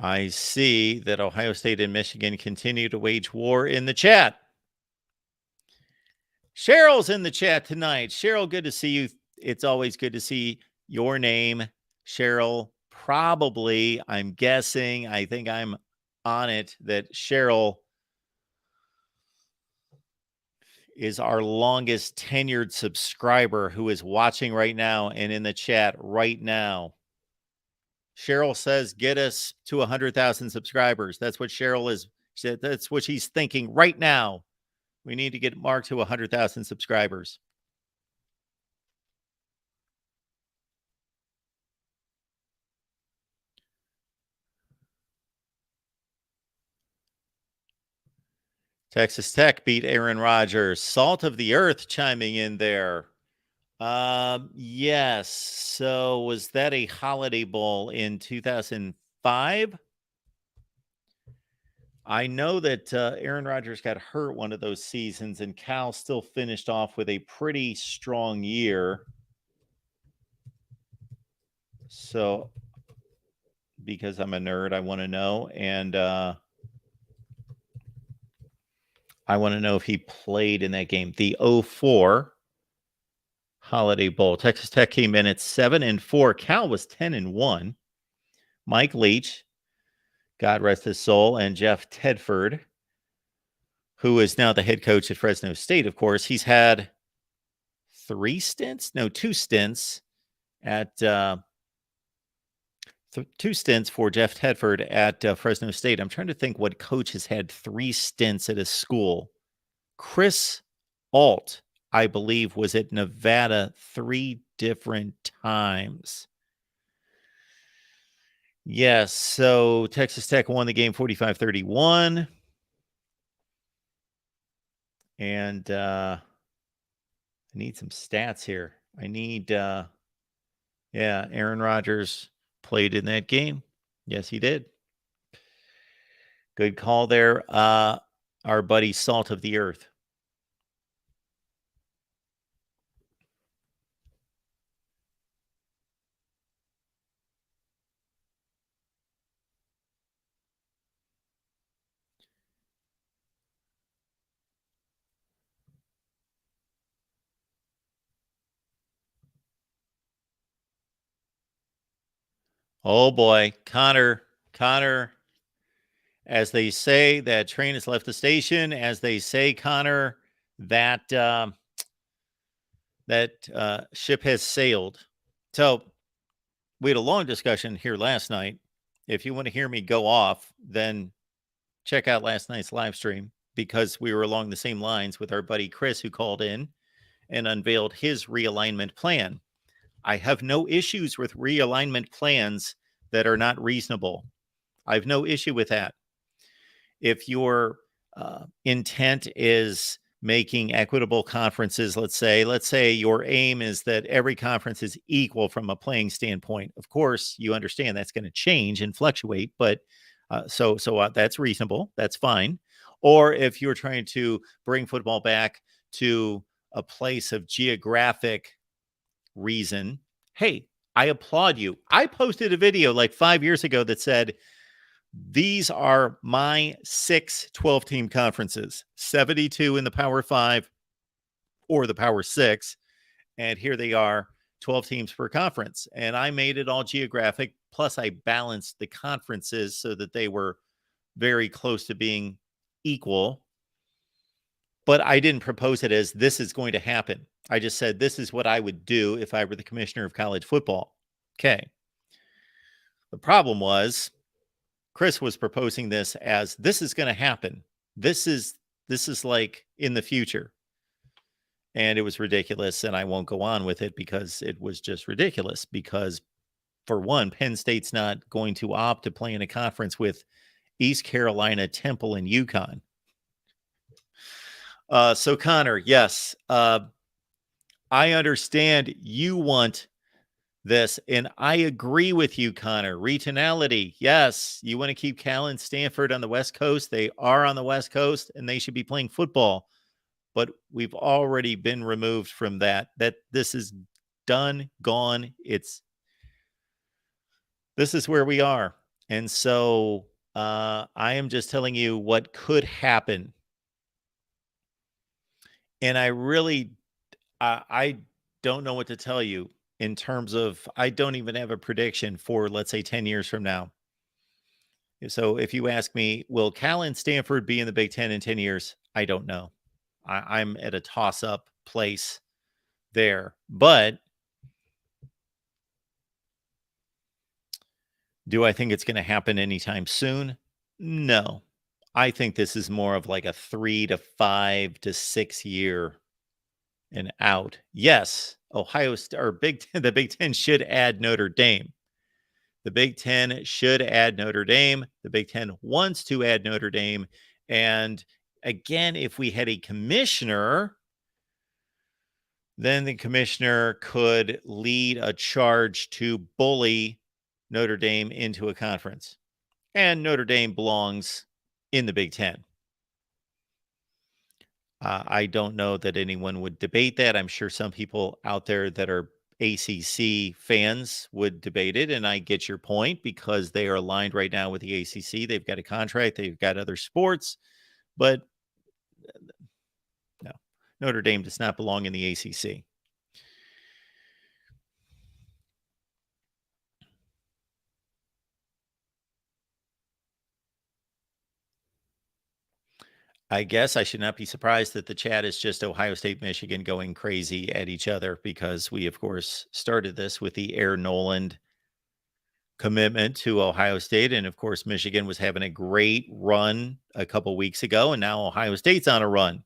I see that Ohio State and Michigan continue to wage war in the chat. Cheryl's in the chat tonight. Cheryl, good to see you. It's always good to see your name. Cheryl, probably, I'm guessing, I think I'm on it, that Cheryl is our longest tenured subscriber who is watching right now and in the chat right now. Cheryl says, get us to 100,000 subscribers. That's what Cheryl is. That's what she's thinking right now. We need to get Mark to 100,000 subscribers. Texas Tech beat Aaron Rodgers. Salt of the Earth chiming in there. Yes. So was that a Holiday Bowl in 2005? I know that Aaron Rodgers got hurt one of those seasons, and Cal still finished off with a pretty strong year. So because I'm a nerd. I want to know. And I want to know if he played in that game. The 04 Holiday Bowl. Texas Tech came in at 7-4. Cal was 10-1. Mike Leach, God rest his soul, and Jeff Tedford, who is now the head coach at Fresno State, of course. He's had two stints at two stints for Jeff Tedford at Fresno State. I'm trying to think what coach has had 3 stints at a school. Chris Alt, I believe, was at Nevada 3 different times. Yes, so Texas Tech won the game 45-31. And I need some stats here. I need, Aaron Rodgers played in that game. Yes, he did. Good call there. Our buddy Salt of the Earth. Oh boy, Connor, as they say, that train has left the station. As they say, Connor, that ship has sailed. So we had a long discussion here last night. If you want to hear me go off, then check out last night's live stream, because we were along the same lines with our buddy Chris, who called in and unveiled his realignment plan. I have no issues with realignment plans that are not reasonable. I have no issue with that. If your intent is making equitable conferences, let's say your aim is that every conference is equal from a playing standpoint. Of course, you understand that's going to change and fluctuate, but so that's reasonable. That's fine. Or if you're trying to bring football back to a place of geographic reason, hey, I applaud you. I posted a video like 5 years ago that said, these are my 6 12-team conferences, 72 in the Power 5 or the Power 6. And here they are, 12 teams per conference. And I made it all geographic. Plus, I balanced the conferences so that they were very close to being equal. But I didn't propose it as this is going to happen. I just said this is what I would do if I were the commissioner of college football. Okay. The problem was Chris was proposing this as this is going to happen. This is like in the future. And it was ridiculous. And I won't go on with it because it was just ridiculous. Because for one, Penn State's not going to opt to play in a conference with East Carolina, Temple, and UConn. So Connor, yes, I understand you want this, and I agree with you, Connor. Regionality, yes, you want to keep Cal and Stanford on the West Coast. They are on the West Coast, and they should be playing football. But we've already been removed from that. That this is done, gone. This is where we are, and so I am just telling you what could happen. And I really, I don't know what to tell you in terms of, I don't even have a prediction for, let's say, 10 years from now. So if you ask me, will Cal and Stanford be in the Big Ten in 10 years? I don't know. I'm at a toss-up place there. But do I think it's going to happen anytime soon? No. I think this is more of like a 3 to 5 to 6 year and out. Yes, the Big Ten should add Notre Dame. The Big Ten should add Notre Dame. The Big Ten wants to add Notre Dame. And again, if we had a commissioner, then the commissioner could lead a charge to bully Notre Dame into a conference. And Notre Dame belongs in the Big Ten. I don't know that anyone would debate that. I'm sure some people out there that are ACC fans would debate it, and I get your point because they are aligned right now with the ACC. They've got a contract, they've got other sports, but no, Notre Dame does not belong in the ACC. I guess I should not be surprised that the chat is just Ohio State, Michigan going crazy at each other because we, of course, started this with the Air Noland commitment to Ohio State. And of course, Michigan was having a great run a couple weeks ago, and now Ohio State's on a run.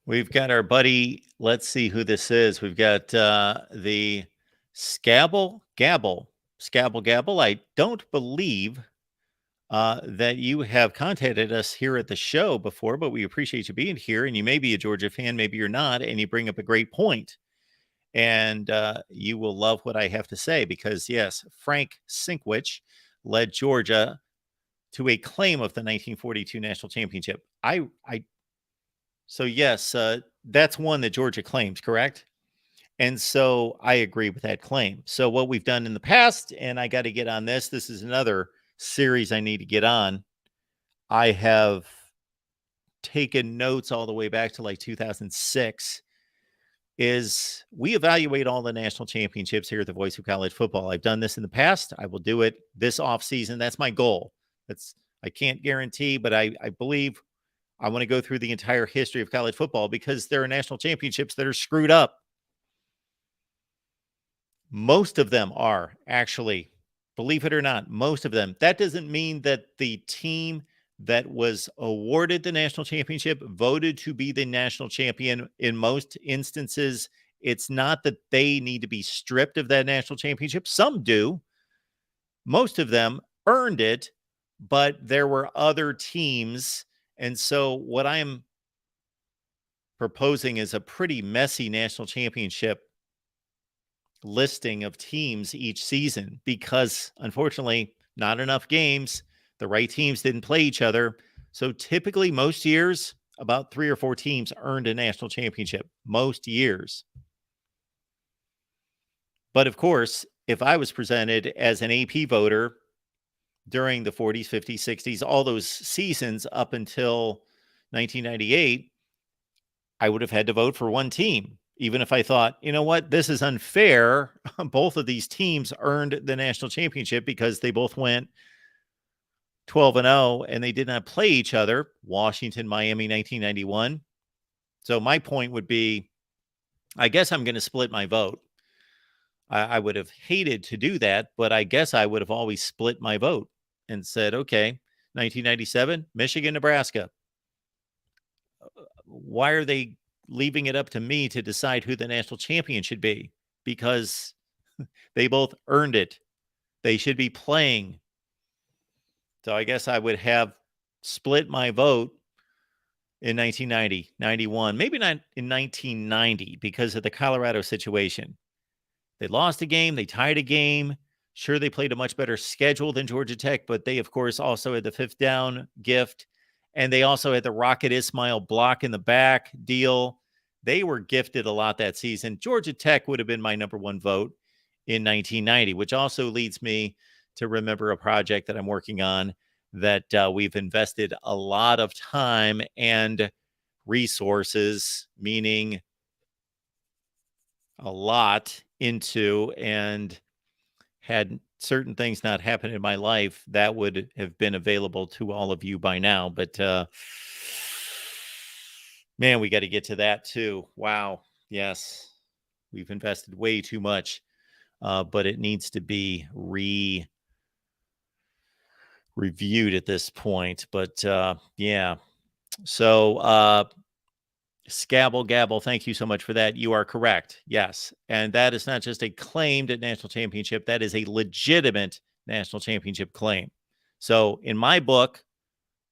We've got our buddy. Let's see who this is. We've got the Scabble Gabble. Scabble Gabble. I don't believe that you have contacted us here at the show before, but we appreciate you being here. And you may be a Georgia fan, maybe you're not, and you bring up a great point. And you will love what I have to say because, yes, Frank Sinkwich led Georgia to a claim of the 1942 national championship. So yes, that's one that Georgia claims, correct? And so I agree with that claim. So what we've done in the past, and I got to get on this. This is another series I need to get on. I have taken notes all the way back to like 2006. Is we evaluate all the national championships here at the Voice of College Football. I've done this in the past. I will do it this offseason. That's my goal. I can't guarantee, but I believe I want to go through the entire history of college football because there are national championships that are screwed up. Most of them are actually, believe it or not, most of them. That doesn't mean that the team that was awarded the national championship voted to be the national champion. In most instances, it's not that they need to be stripped of that national championship. Some do. Most of them earned it, but there were other teams. And so what I'm proposing is a pretty messy national championship listing of teams each season because, unfortunately, not enough games. The right teams didn't play each other. So typically, most years, about 3 or 4 teams earned a national championship. Most years. But of course, if I was presented as an AP voter during the 40s, 50s, 60s, all those seasons up until 1998, I would have had to vote for one team. Even if I thought, you know what, this is unfair. Both of these teams earned the national championship because they both went 12-0 and they did not play each other. Washington, Miami, 1991. So my point would be, I guess I'm going to split my vote. I would have hated to do that, but I guess I would have always split my vote and said, okay, 1997, Michigan, Nebraska. Why are they leaving it up to me to decide who the national champion should be? Because they both earned it. They should be playing. So I guess I would have split my vote in 1990, 91, maybe not in 1990 because of the Colorado situation. They lost a game. They tied a game. Sure, they played a much better schedule than Georgia Tech, but they, of course, also had the 5th down gift. And they also had the Rocket Ismail block in the back deal. They were gifted a lot that season. Georgia Tech would have been my number one vote in 1990, which also leads me to remember a project that I'm working on that we've invested a lot of time and resources, meaning a lot into, and had certain things not happen in my life that would have been available to all of you by now. But man, we got to get to that too. Wow. Yes. We've invested way too much, but it needs to be reviewed at this point. But yeah. So Scabble Gabble, thank you so much for that. You are correct. Yes. And that is not just a claimed national championship. That is a legitimate national championship claim. So in my book,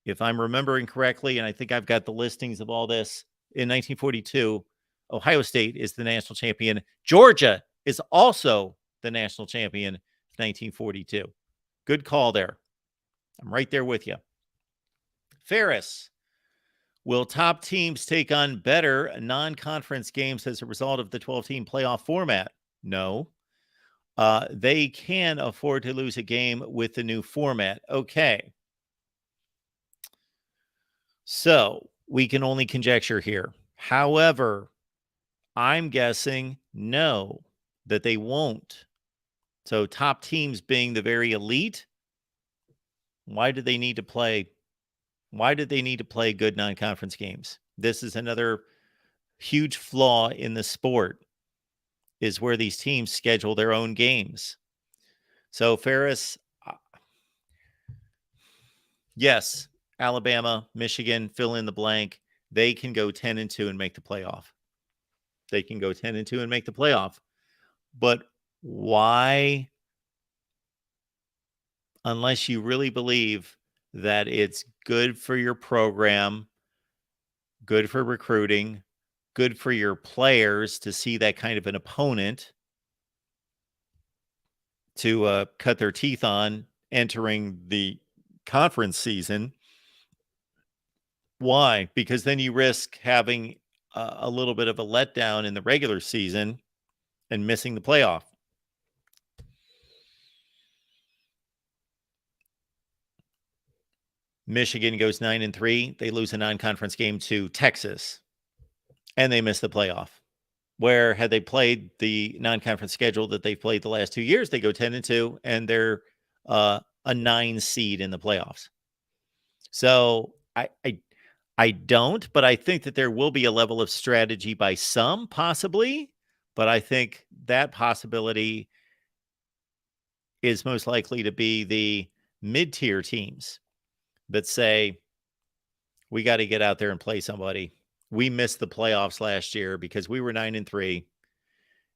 if I'm remembering correctly, and I think I've got the listings of all this, in 1942, Ohio State is the national champion. Georgia is also the the national champion 1942. Good call there. I'm right there with you. Ferris, will top teams take on better non-conference games as a result of the 12-team playoff format? No. They can afford to lose a game with the new format. Okay. So we can only conjecture here. However, I'm guessing no, that they won't. So top teams being the very elite, why do they need to play? Why did they need to play good non-conference games? This is another huge flaw in the sport, is where these teams schedule their own games. So Ferris, yes, Alabama, Michigan, fill in the blank. They can go 10-2 and make the playoff. They can go 10-2 and make the playoff. But why, unless you really believe that it's good for your program, good for recruiting, good for your players to see that kind of an opponent to cut their teeth on entering the conference season. Why? Because then you risk having a little bit of a letdown in the regular season and missing the playoff. Michigan goes 9-3. They lose a non-conference game to Texas, and they miss the playoff. Where had they played the non-conference schedule that they've played the last 2 years, they go 10-2, and they're a 9 seed in the playoffs. So I don't, but I think that there will be a level of strategy by some, possibly. But I think that possibility is most likely to be the mid-tier teams that say, we got to get out there and play somebody. We missed the playoffs last year because we were 9-3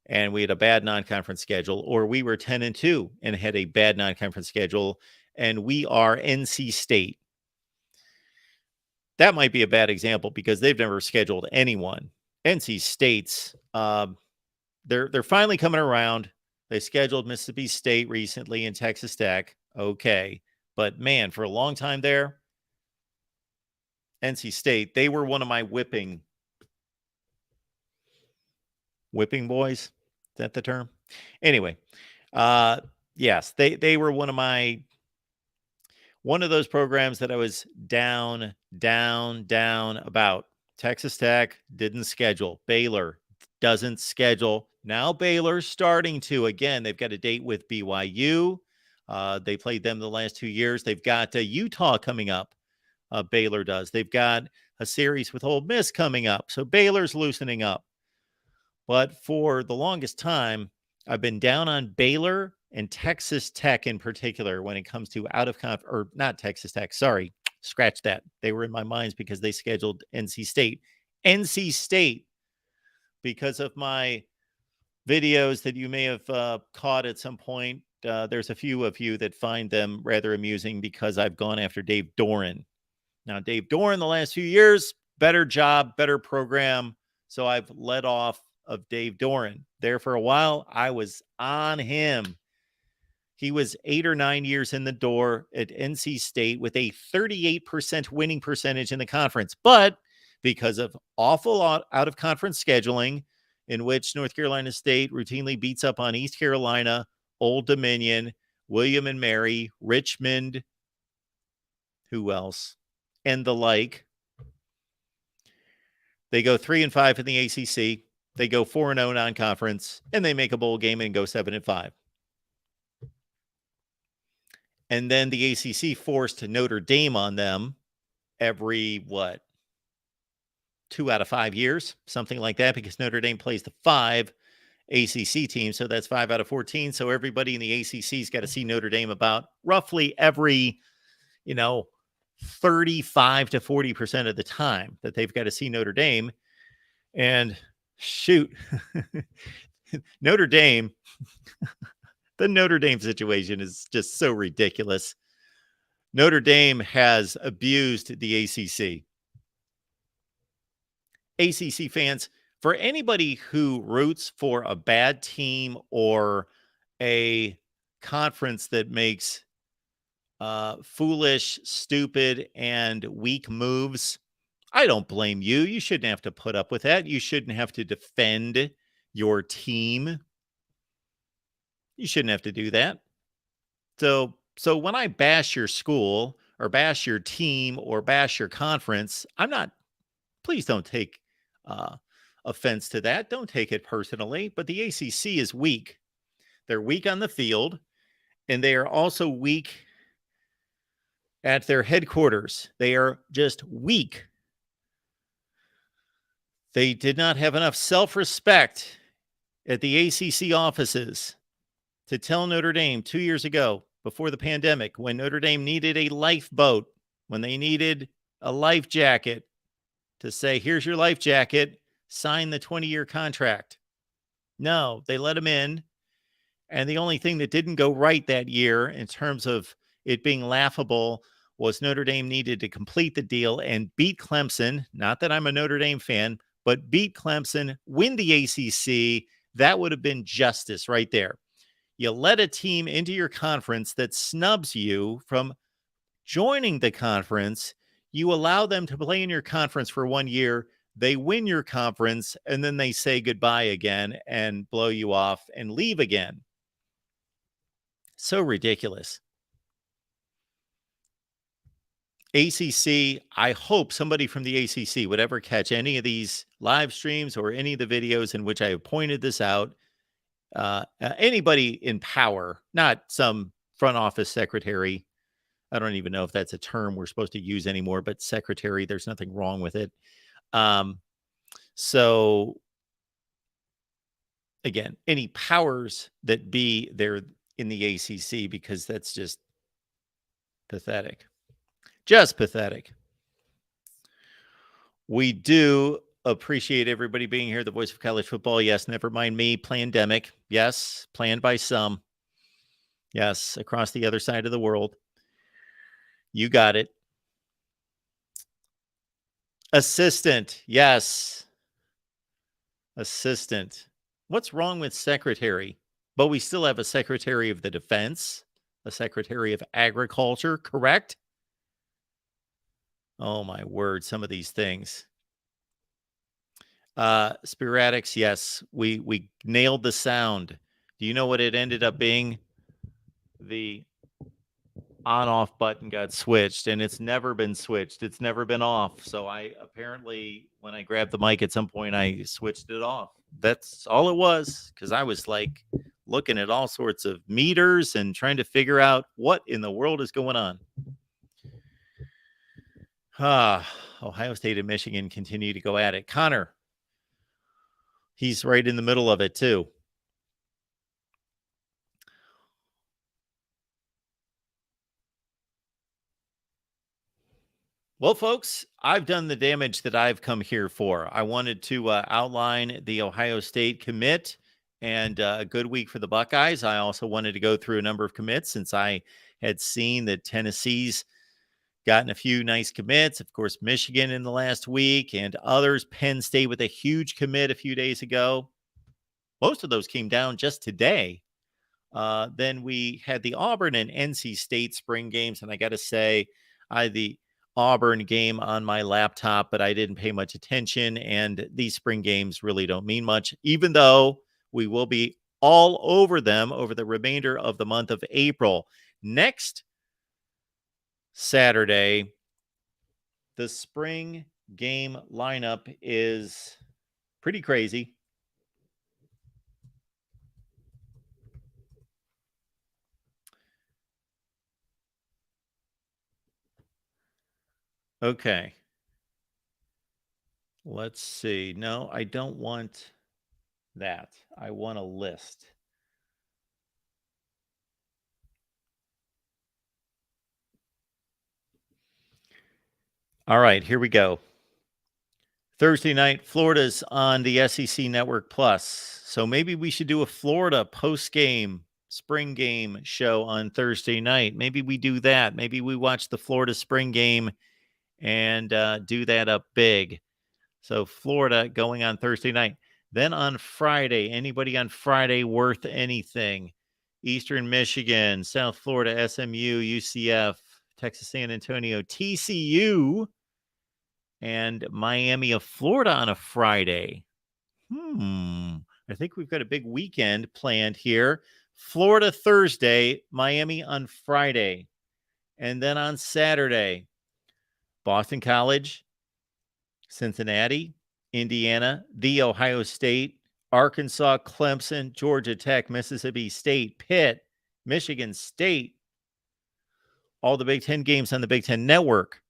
and we had a bad non-conference schedule, or we were 10-2 and had a bad non-conference schedule, and we are NC State. That might be a bad example because they've never scheduled anyone. NC State's, they're finally coming around. They scheduled Mississippi State recently and Texas Tech. Okay. But man, for a long time there, NC State, they were one of my whipping boys. Is that the term? Anyway, yes, they were one of those programs that I was down about. Texas Tech didn't schedule. Baylor doesn't schedule. Now Baylor's starting to. Again, they've got a date with BYU. They played them the last 2 years. They've got Utah coming up. Baylor does. They've got a series with Ole Miss coming up. So Baylor's loosening up. But for the longest time, I've been down on Baylor and Texas Tech in particular when it comes to or not Texas Tech. Sorry, scratch that. They were in my minds because they scheduled NC State. NC State, because of my videos that you may have caught at some point, there's a few of you that find them rather amusing because I've gone after Dave Doran. Now, Dave Doran, the last few years, better job, better program. So I've let off of Dave Doran. There for a while, I was on him. He was 8 or 9 years in the door at NC State with a 38% winning percentage in the conference. But because of awful out of conference scheduling, in which North Carolina State routinely beats up on East Carolina, Old Dominion, William and Mary, Richmond, who else, and the like. They go 3-5 in the ACC. They go 4-0 non-conference, and they make a bowl game and go 7-5. And then the ACC forced Notre Dame on them every, 2 out of 5 years, something like that, because Notre Dame plays the 5 ACC teams. So that's 5 out of 14. So everybody in the ACC's got to see Notre Dame about roughly every, 35 to 40% of the time that they've got to see Notre Dame. And shoot, Notre Dame, the Notre Dame situation is just so ridiculous. Notre Dame has abused the ACC. ACC fans, for anybody who roots for a bad team or a conference that makes foolish, stupid, and weak moves, I don't blame you. You shouldn't have to put up with that. You shouldn't have to defend your team. You shouldn't have to do that. So when I bash your school or bash your team or bash your conference, I'm not, please don't take uh, offense to that. Don't take it personally. But the ACC is weak. They're weak on the field, and they are also weak at their headquarters. They are just weak. They did not have enough self-respect at the ACC offices to tell Notre Dame 2 years ago, before the pandemic, when Notre Dame needed a lifeboat, when they needed a life jacket, to say, here's your life jacket, sign the 20-year contract. No, they let him in. And the only thing that didn't go right that year in terms of it being laughable was Notre Dame needed to complete the deal and beat Clemson. Not that I'm a Notre Dame fan, but beat Clemson, win the ACC. That would have been justice right there. You let a team into your conference that snubs you from joining the conference. You allow them to play in your conference for 1 year. They win your conference, and then they say goodbye again and blow you off and leave again. So ridiculous. ACC, I hope somebody from the ACC would ever catch any of these live streams or any of the videos in which I have pointed this out. Anybody in power, not some front office secretary. I don't even know if that's a term we're supposed to use anymore, but secretary, there's nothing wrong with it. So again, any powers that be there in the ACC, because that's just pathetic. Just pathetic. We do appreciate everybody being here. The voice of college football. Yes, never mind me. Plandemic. Yes, planned by some. Yes, across the other side of the world. You got it. Assistant. Yes. Assistant. What's wrong with secretary? But we still have a secretary of the defense, a secretary of agriculture, correct? Oh, my word. Some of these things. Spiratics, yes. We nailed the sound. Do you know what it ended up being? The on-off button got switched, and it's never been switched. It's never been off. So I apparently, when I grabbed the mic at some point, I switched it off. That's all it was, because I was like looking at all sorts of meters and trying to figure out what in the world is going on. Ohio State and Michigan continue to go at it. Connor, he's right in the middle of it too. Well, folks, I've done the damage that I've come here for. I wanted to outline the Ohio State commit and a good week for the Buckeyes. I also wanted to go through a number of commits since I had seen that Tennessee's gotten a few nice commits. Of course, Michigan in the last week and others. Penn State with a huge commit a few days ago. Most of those came down just today. Then we had the Auburn and NC State spring games. And I got to say, I had the Auburn game on my laptop, but I didn't pay much attention. And these spring games really don't mean much, even though we will be all over them over the remainder of the month of April. Next Saturday, the spring game lineup is pretty crazy. Okay. Let's see. No, I don't want that. I want a list. All right, here we go. Thursday night, Florida's on the SEC Network Plus. So maybe we should do a Florida post-game spring game show on Thursday night. Maybe we do that. Maybe we watch the Florida spring game and do that up big. So Florida going on Thursday night. Then on Friday, anybody on Friday worth anything? Eastern Michigan, South Florida, SMU, UCF, Texas San Antonio, TCU, and Miami of Florida on a Friday. I think we've got a big weekend planned here. Florida Thursday, Miami on Friday. And then on Saturday, Boston College, Cincinnati, Indiana, The Ohio State, Arkansas, Clemson, Georgia Tech, Mississippi State, Pitt, Michigan State. All the Big Ten games on the Big Ten Network.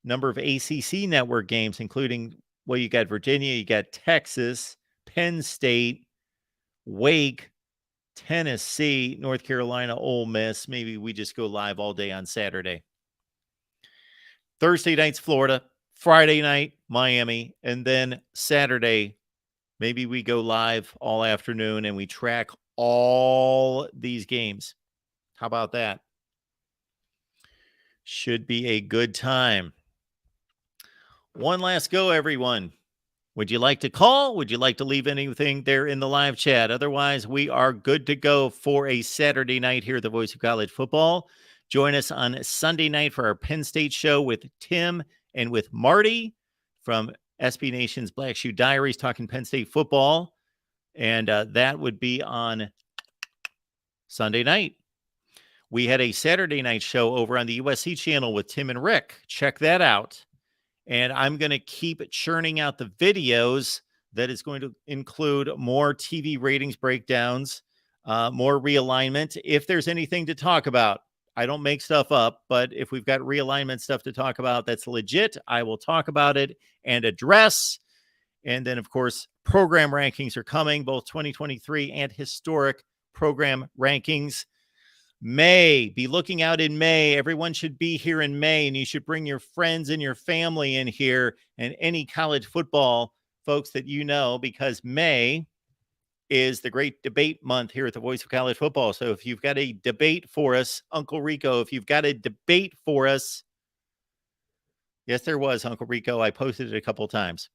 Number of ACC network games, including, well, you got Virginia, you got Texas, Penn State, Wake, Tennessee, North Carolina, Ole Miss. Maybe we just go live all day on Saturday. Thursday night's Florida, Friday night, Miami, and then Saturday, maybe we go live all afternoon and we track all these games. How about that? Should be a good time. One last go, everyone. Would you like to call? Would you like to leave anything there in the live chat? Otherwise, we are good to go for a Saturday night here at the Voice of College Football. Join us on Sunday night for our Penn State show with Tim and with Marty from SB Nation's Black Shoe Diaries talking Penn State football. And that would be on Sunday night. We had a Saturday night show over on the USC channel with Tim and Rick. Check that out. And I'm going to keep churning out the videos that is going to include more TV ratings breakdowns, more realignment. If there's anything to talk about, I don't make stuff up, but if we've got realignment stuff to talk about that's legit, I will talk about it and address. And then, of course, program rankings are coming, both 2023 and historic program rankings. May, be looking out in May. Everyone should be here in May, and you should bring your friends and your family in here and any college football folks that you know, because May is the great debate month here at the Voice of College Football. So if you've got a debate for us, Uncle Rico, if you've got a debate for us, yes, there was, Uncle Rico. I posted it a couple of times.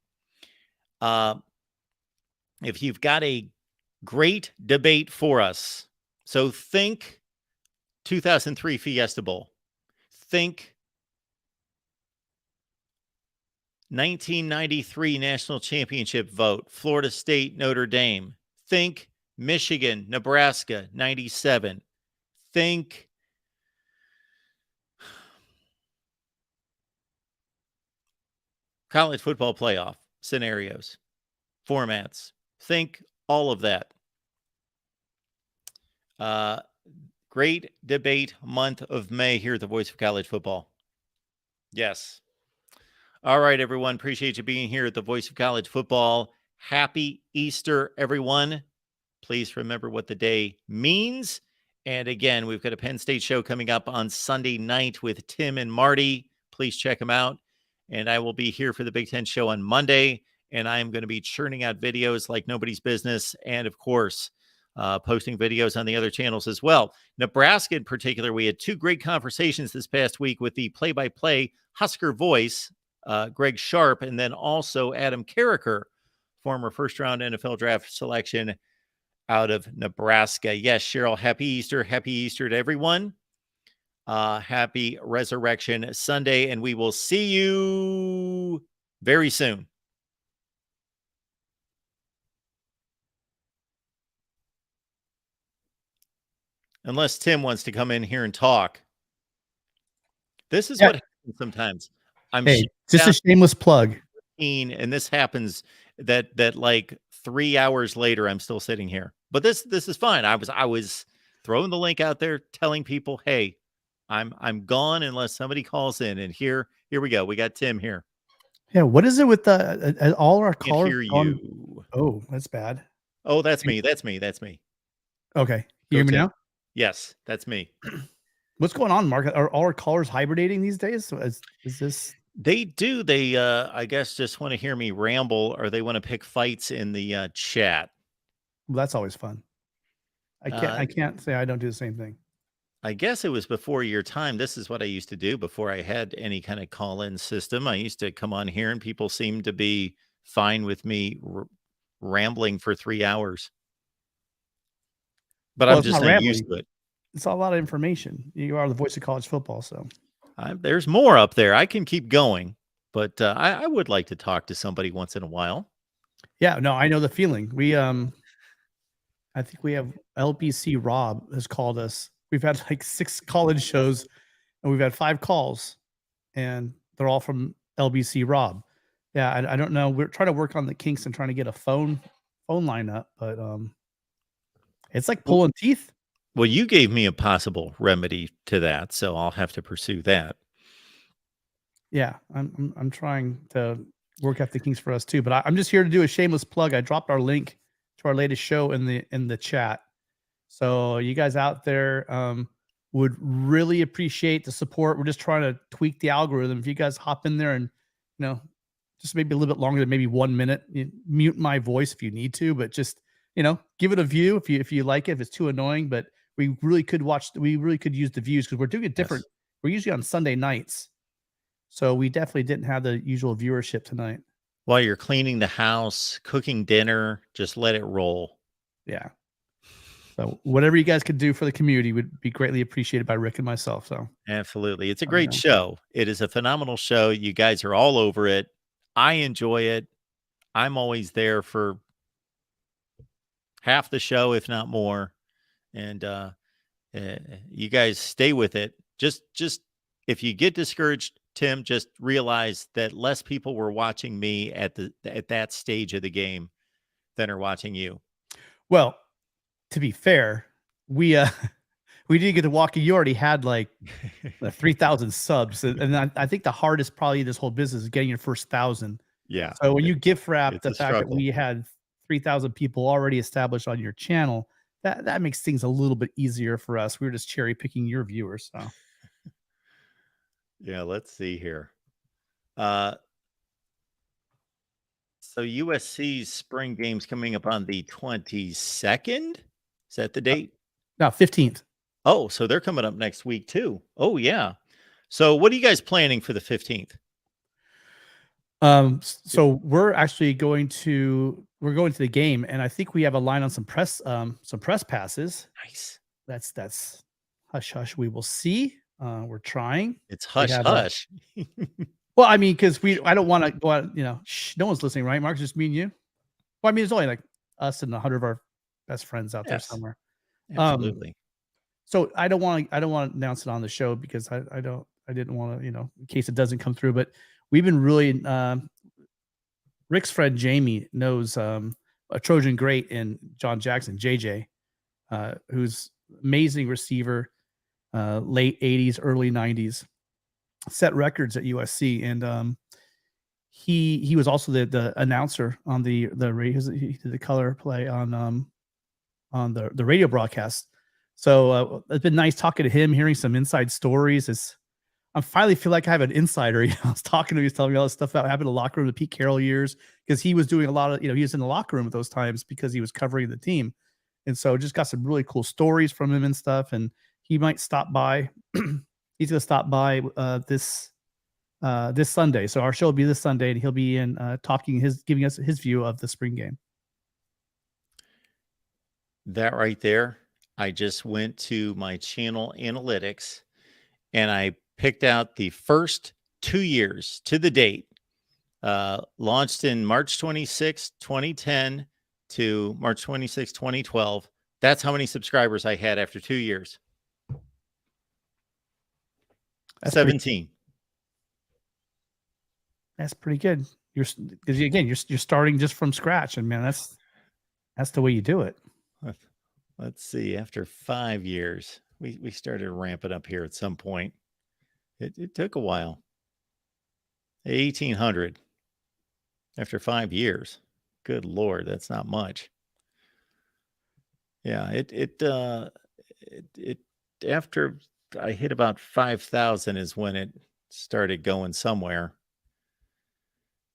If you've got a great debate for us, so think 2003 Fiesta Bowl. Think 1993 National Championship vote, Florida State, Notre Dame. Think Michigan, Nebraska, 97. Think college football playoff scenarios, formats. Think all of that. Great debate month of May here at the Voice of College Football. Yes. All right, everyone. Appreciate you being here at the Voice of College Football. Happy Easter, everyone. Please remember what the day means. And again, we've got a Penn State show coming up on Sunday night with Tim and Marty. Please check them out. And I will be here for the Big Ten show on Monday. And I am going to be churning out videos like nobody's business. And of course, posting videos on the other channels as well. Nebraska in particular, we had two great conversations this past week with the play-by-play Husker voice, Greg Sharp, and then also Adam Carricker, former first-round NFL draft selection out of Nebraska. Yes, Cheryl, happy Easter. Happy Easter to everyone. Happy Resurrection Sunday, and we will see you very soon. Unless Tim wants to come in here and talk. This is what happens sometimes. Hey, just a shameless plug. And this happens that like 3 hours later, I'm still sitting here. But this is fine. I was throwing the link out there, telling people, hey, I'm gone unless somebody calls in. And here we go. We got Tim here. Yeah, what is it with the all our callers? Hear you. Oh, that's bad. Oh, that's me. Okay, you hear me now? Yes, that's me. What's going on, Mark? Are all our callers hibernating these days? Is this? They do. They, I guess, just want to hear me ramble, or they want to pick fights in the chat. Well, that's always fun. I can't say I don't do the same thing. I guess it was before your time. This is what I used to do before I had any kind of call-in system. I used to come on here, and people seemed to be fine with me rambling for 3 hours. but Well, I'm it's just not not used rambling. to it. It's a lot of information. You are the voice of college football, so. There's more up there. I can keep going, but I would like to talk to somebody once in a while. Yeah, no, I know the feeling. I think we have LBC Rob has called us. We've had like 6 call-in shows, and we've had 5 calls, and they're all from LBC Rob. Yeah, I don't know. We're trying to work on the kinks and trying to get a phone line up, but it's like Well, pulling teeth. well, you gave me a possible remedy to that, so I'll have to pursue that. Yeah, I'm trying to work out the kinks for us too. But I'm just here to do a shameless plug. I dropped our link to our latest show in the chat. So you guys out there would really appreciate the support. We're just trying to tweak the algorithm. If you guys hop in there and just maybe a little bit longer than maybe 1 minute, mute my voice if you need to, but just give it a view if you like it. If it's too annoying, but we really could use the views because we're doing it different. Yes. We're usually on Sunday nights. So we definitely didn't have the usual viewership tonight. While you're cleaning the house, cooking dinner, just let it roll. Yeah. So whatever you guys could do for the community would be greatly appreciated by Rick and myself. So Absolutely. It's a great show. It is a phenomenal show. You guys are all over it. I enjoy it. I'm always there for half the show, if not more. And you guys stay with it. Just if you get discouraged, Tim, just realize that less people were watching me at that stage of the game than are watching you. Well, to be fair, we did get to walk. You already had like 3,000 subs, and I think the hardest probably this whole business is getting your first 1,000. Yeah. So when you gift wrap the fact struggle. that we had 3,000 people already established on your channel, that makes things a little bit easier for us. We were just cherry picking your viewers. So yeah, let's see here. So USC's spring game's coming up on the 22nd. Is that the date? no, 15th. Oh, so they're coming up next week too. Oh yeah. So what are you guys planning for the 15th? So we're actually going to the game, and I think we have a line on some press passes. Nice. That's hush hush. We will see. We're trying. It's hush hush. Well, I mean, because I don't want to go out. No one's listening, right? Mark, just me and you. Well, I mean, it's only like us and 100 of our best friends out there somewhere. Absolutely. So I don't want to announce it on the show because I didn't want to, in case it doesn't come through. But we've been really Rick's friend Jamie knows a Trojan great in John Jackson, JJ, who's amazing receiver, late 80s, early 90s, set records at USC, and he was also the announcer on the radio. He did the color play on the radio broadcast. So it's been nice talking to him, hearing some inside stories. I finally feel like I have an insider. I was talking to him, he was telling me all this stuff about happened in the locker room, the Pete Carroll years, because he was doing a lot of, he was in the locker room at those times because he was covering the team. And so just got some really cool stories from him and stuff. And he might stop by. He's going to stop by this Sunday. So our show will be this Sunday, and he'll be giving us his view of the spring game. That right there, I just went to my channel analytics and I picked out the first 2 years to the date, launched in March 26, 2010 to March 26, 2012. That's how many subscribers I had after 2 years. That's 17. That's pretty good. You're starting just from scratch, and man, that's the way you do it. Let's see. After 5 years, we started ramping up here at some point. It took a while. 1,800 after 5 years. Good Lord, that's not much. Yeah, it after I hit about 5,000 is when it started going somewhere.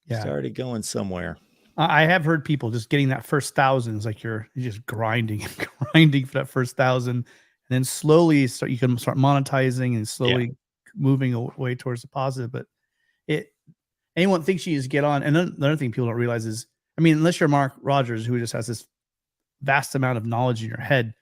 Yeah. Started going somewhere. I have heard people just getting that first 1,000. It's like you're just grinding and grinding for that first 1,000, and then slowly you can start monetizing and slowly moving away towards the positive. But anyone thinks you just get on. And then another thing people don't realize is, I mean, unless you're Mark Rogers, who just has this vast amount of knowledge in your head,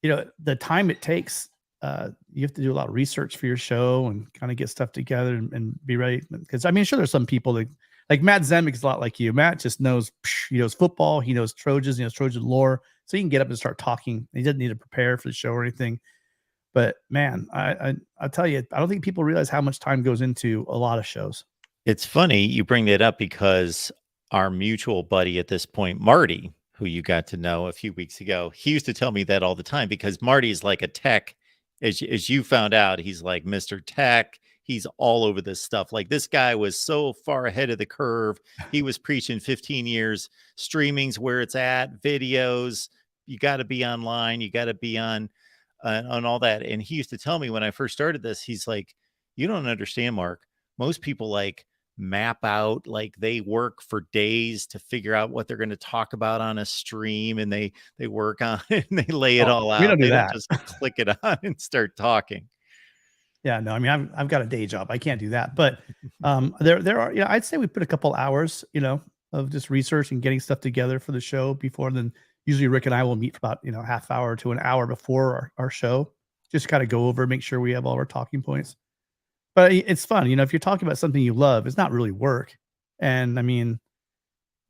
the time it takes, you have to do a lot of research for your show and kind of get stuff together and be ready. Because I mean, sure, there's some people that like Matt Zemek is a lot like you. Matt just knows, he knows football, he knows Trojans, he knows Trojan lore. So he can get up and start talking. He doesn't need to prepare for the show or anything. But man, I'll tell you, I don't think people realize how much time goes into a lot of shows. It's funny you bring that up because our mutual buddy at this point, Marty, who you got to know a few weeks ago, he used to tell me that all the time because Marty's like a tech. As you found out, he's like Mr. Tech. He's all over this stuff. Like this guy was so far ahead of the curve. He was preaching 15 years, streaming's where it's at, videos. You got to be online. You got to be on all that. And he used to tell me when I first started this, he's like, you don't understand, Mark. Most people like map out, like they work for days to figure out what they're going to talk about on a stream, and they work on it and they lay it all out. We don't do They that. don't just click it on and start talking. Yeah, no, I mean, I've got a day job. I can't do that. But there are, I'd say we put a couple hours, of just research and getting stuff together for the show before. And then usually Rick and I will meet for about, half hour to an hour before our show, just kind of go over, make sure we have all our talking points. But it's fun, if you're talking about something you love, it's not really work. And I mean,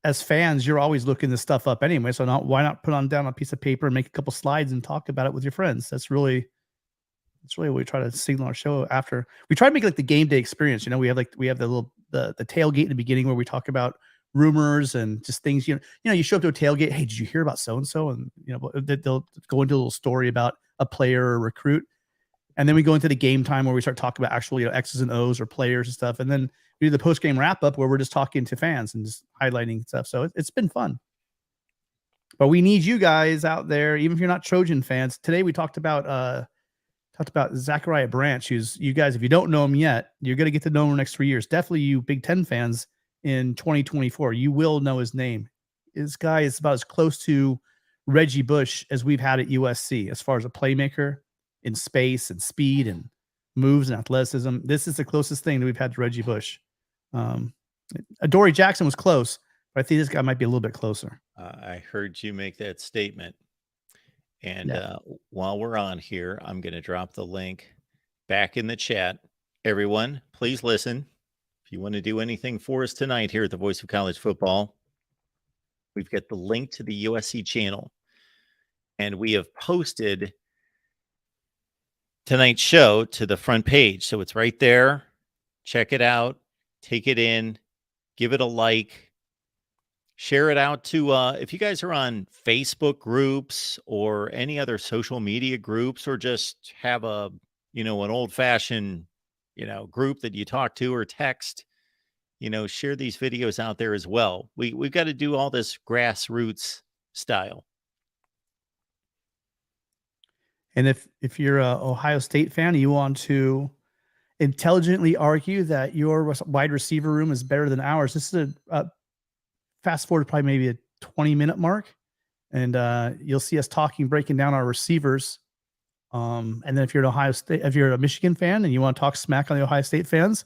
as fans, you're always looking this stuff up anyway. So why not put on down a piece of paper and make a couple slides and talk about it with your friends? That's really what we try to signal our show after. We try to make it like the game day experience. We have the little the tailgate in the beginning where we talk about rumors and just things. You show up to a tailgate. Hey, did you hear about so and so? And they'll go into a little story about a player or a recruit. And then we go into the game time where we start talking about actual, X's and O's or players and stuff. And then we do the post game wrap up where we're just talking to fans and just highlighting stuff. So it's been fun. But we need you guys out there, even if you're not Trojan fans. Today we talked about Zachariah Branch, who's, you guys, if you don't know him yet, you're going to get to know him in the next 3 years. Definitely you Big Ten fans in 2024. You will know his name. This guy is about as close to Reggie Bush as we've had at USC as far as a playmaker in space and speed and moves and athleticism. This is the closest thing that we've had to Reggie Bush. Adoree Jackson was close, but I think this guy might be a little bit closer. I heard you make that statement. And while we're on here, I'm going to drop the link back in the chat. Everyone, please listen. If you want to do anything for us tonight here at the Voice of College Football, we've got the link to the USC channel. And we have posted tonight's show to the front page. So it's right there. Check it out. Take it in. Give it a like. Share it out to, if you guys are on Facebook groups or any other social media groups, or just have an old-fashioned, group that you talk to or text, share these videos out there as well. We've got to do all this grassroots style. And if you're a Ohio State fan, you want to intelligently argue that your wide receiver room is better than ours. This is a fast forward probably maybe a 20-minute mark, and you'll see us breaking down our receivers. And then if you're a Michigan fan and you want to talk smack on the Ohio State fans,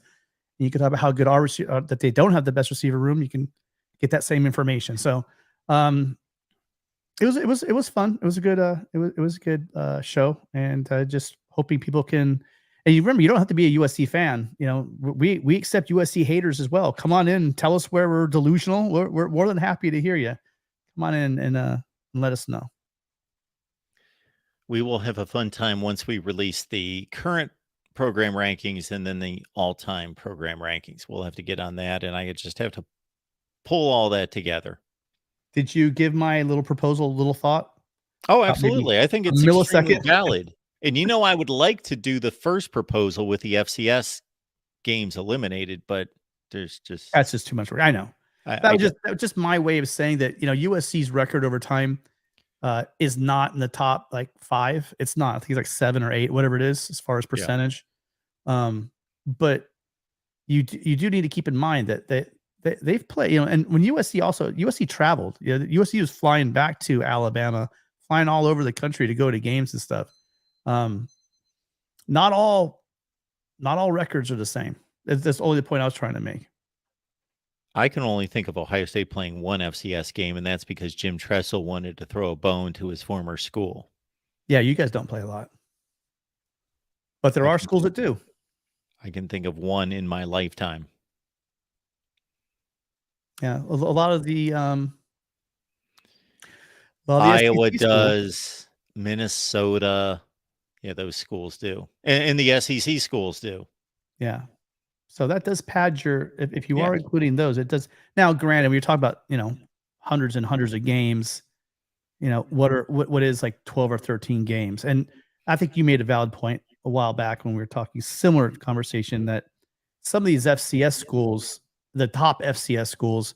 and you can talk about how good our that they don't have the best receiver room, you can get that same information. So it was fun. It was a good show, and just hoping people can. And you remember, you don't have to be a USC fan. We accept USC haters as well. Come on in, tell us where we're delusional. We're more than happy to hear you. Come on in and let us know. We will have a fun time once we release the current program rankings and then the all-time program rankings. We'll have to get on that, and I just have to pull all that together. Did you give my little proposal a little thought? Oh, absolutely. I think it's extremely millisecond valid. And I would like to do the first proposal with the FCS games eliminated, but that's just too much work. I know. That was just my way of saying that, USC's record over time is not in the top like 5. It's not. I think it's like 7 or 8, whatever it is, as far as percentage. Yeah. But you do need to keep in mind that they've played, and when USC traveled, USC was flying back to Alabama, flying all over the country to go to games and stuff. Not all records are the same. That's only the point I was trying to make. I can only think of Ohio State playing one FCS game, and that's because Jim Tressel wanted to throw a bone to his former school. Yeah, you guys don't play a lot, but there I are can schools that do. I can think of one in my lifetime. Yeah, a lot of the Iowa SEC schools. does, Minnesota, yeah, those schools do, and the SEC schools do. Yeah. So that does pad your if you Yeah. are including those, it does. Now, granted, when you're talking about, hundreds and hundreds of games, what is like 12 or 13 games? And I think you made a valid point a while back when we were talking similar conversation that some of these FCS schools, the top FCS schools,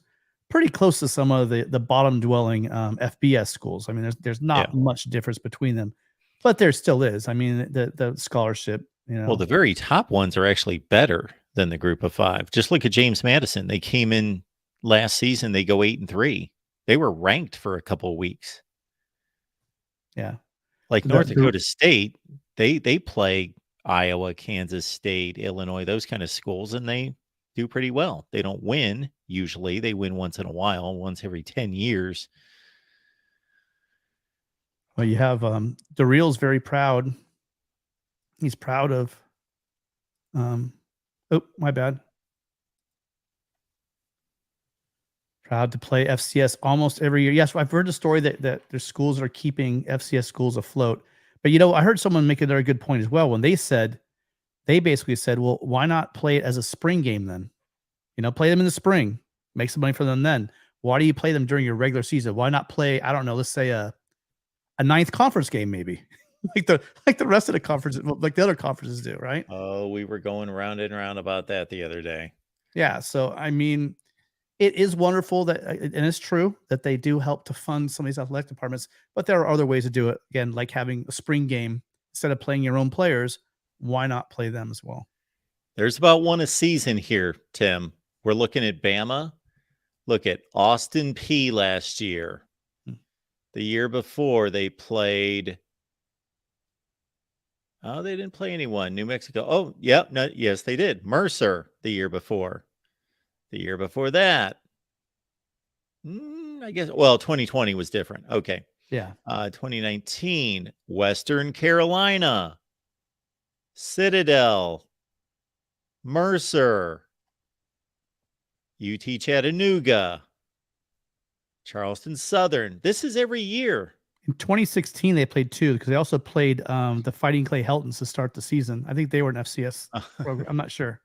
pretty close to some of the bottom dwelling FBS schools. I mean, there's not Yeah. much difference between them, but there still is. I mean, the scholarship, Well, the very top ones are actually better than the group of 5. Just look at James Madison. They came in last season, they go 8-3. They were ranked for a couple of weeks. Yeah. Like The- North the- Dakota State, they play Iowa, Kansas State, Illinois, those kind of schools, and they do pretty well. They don't win usually. They win once in a while, once every 10 years. Well, you have DeReal's very proud. He's proud of oh, my bad. Proud to play FCS almost every year. Yes, I've heard the story that there's schools that are keeping FCS schools afloat. But I heard someone make a very good point as well when they basically said, well, why not play it as a spring game then? Play them in the spring, make some money for them then. Why do you play them during your regular season? Why not play, I don't know, let's say a ninth conference game maybe? like the rest of the conferences, like the other conferences do, right? Oh, we were going round and round about that the other day. Yeah. So I mean, it is wonderful that, and it's true that they do help to fund some of these athletic departments, but there are other ways to do it. Again, like having a spring game instead of playing your own players. Why not play them as well? There's about one a season here, Tim. We're looking at Bama. Look at Austin P last year. The year before, they played. Oh, they didn't play anyone. New Mexico. Oh, yep. No, yes, they did. Mercer the year before. The year before that. I guess, 2020 was different. Okay. Yeah. 2019, Western Carolina, Citadel, Mercer, UT Chattanooga, Charleston Southern. This is every year. In 2016, they played 2 because they also played the Fighting Clay Heltons to start the season. I think they were an FCS program. I'm not sure.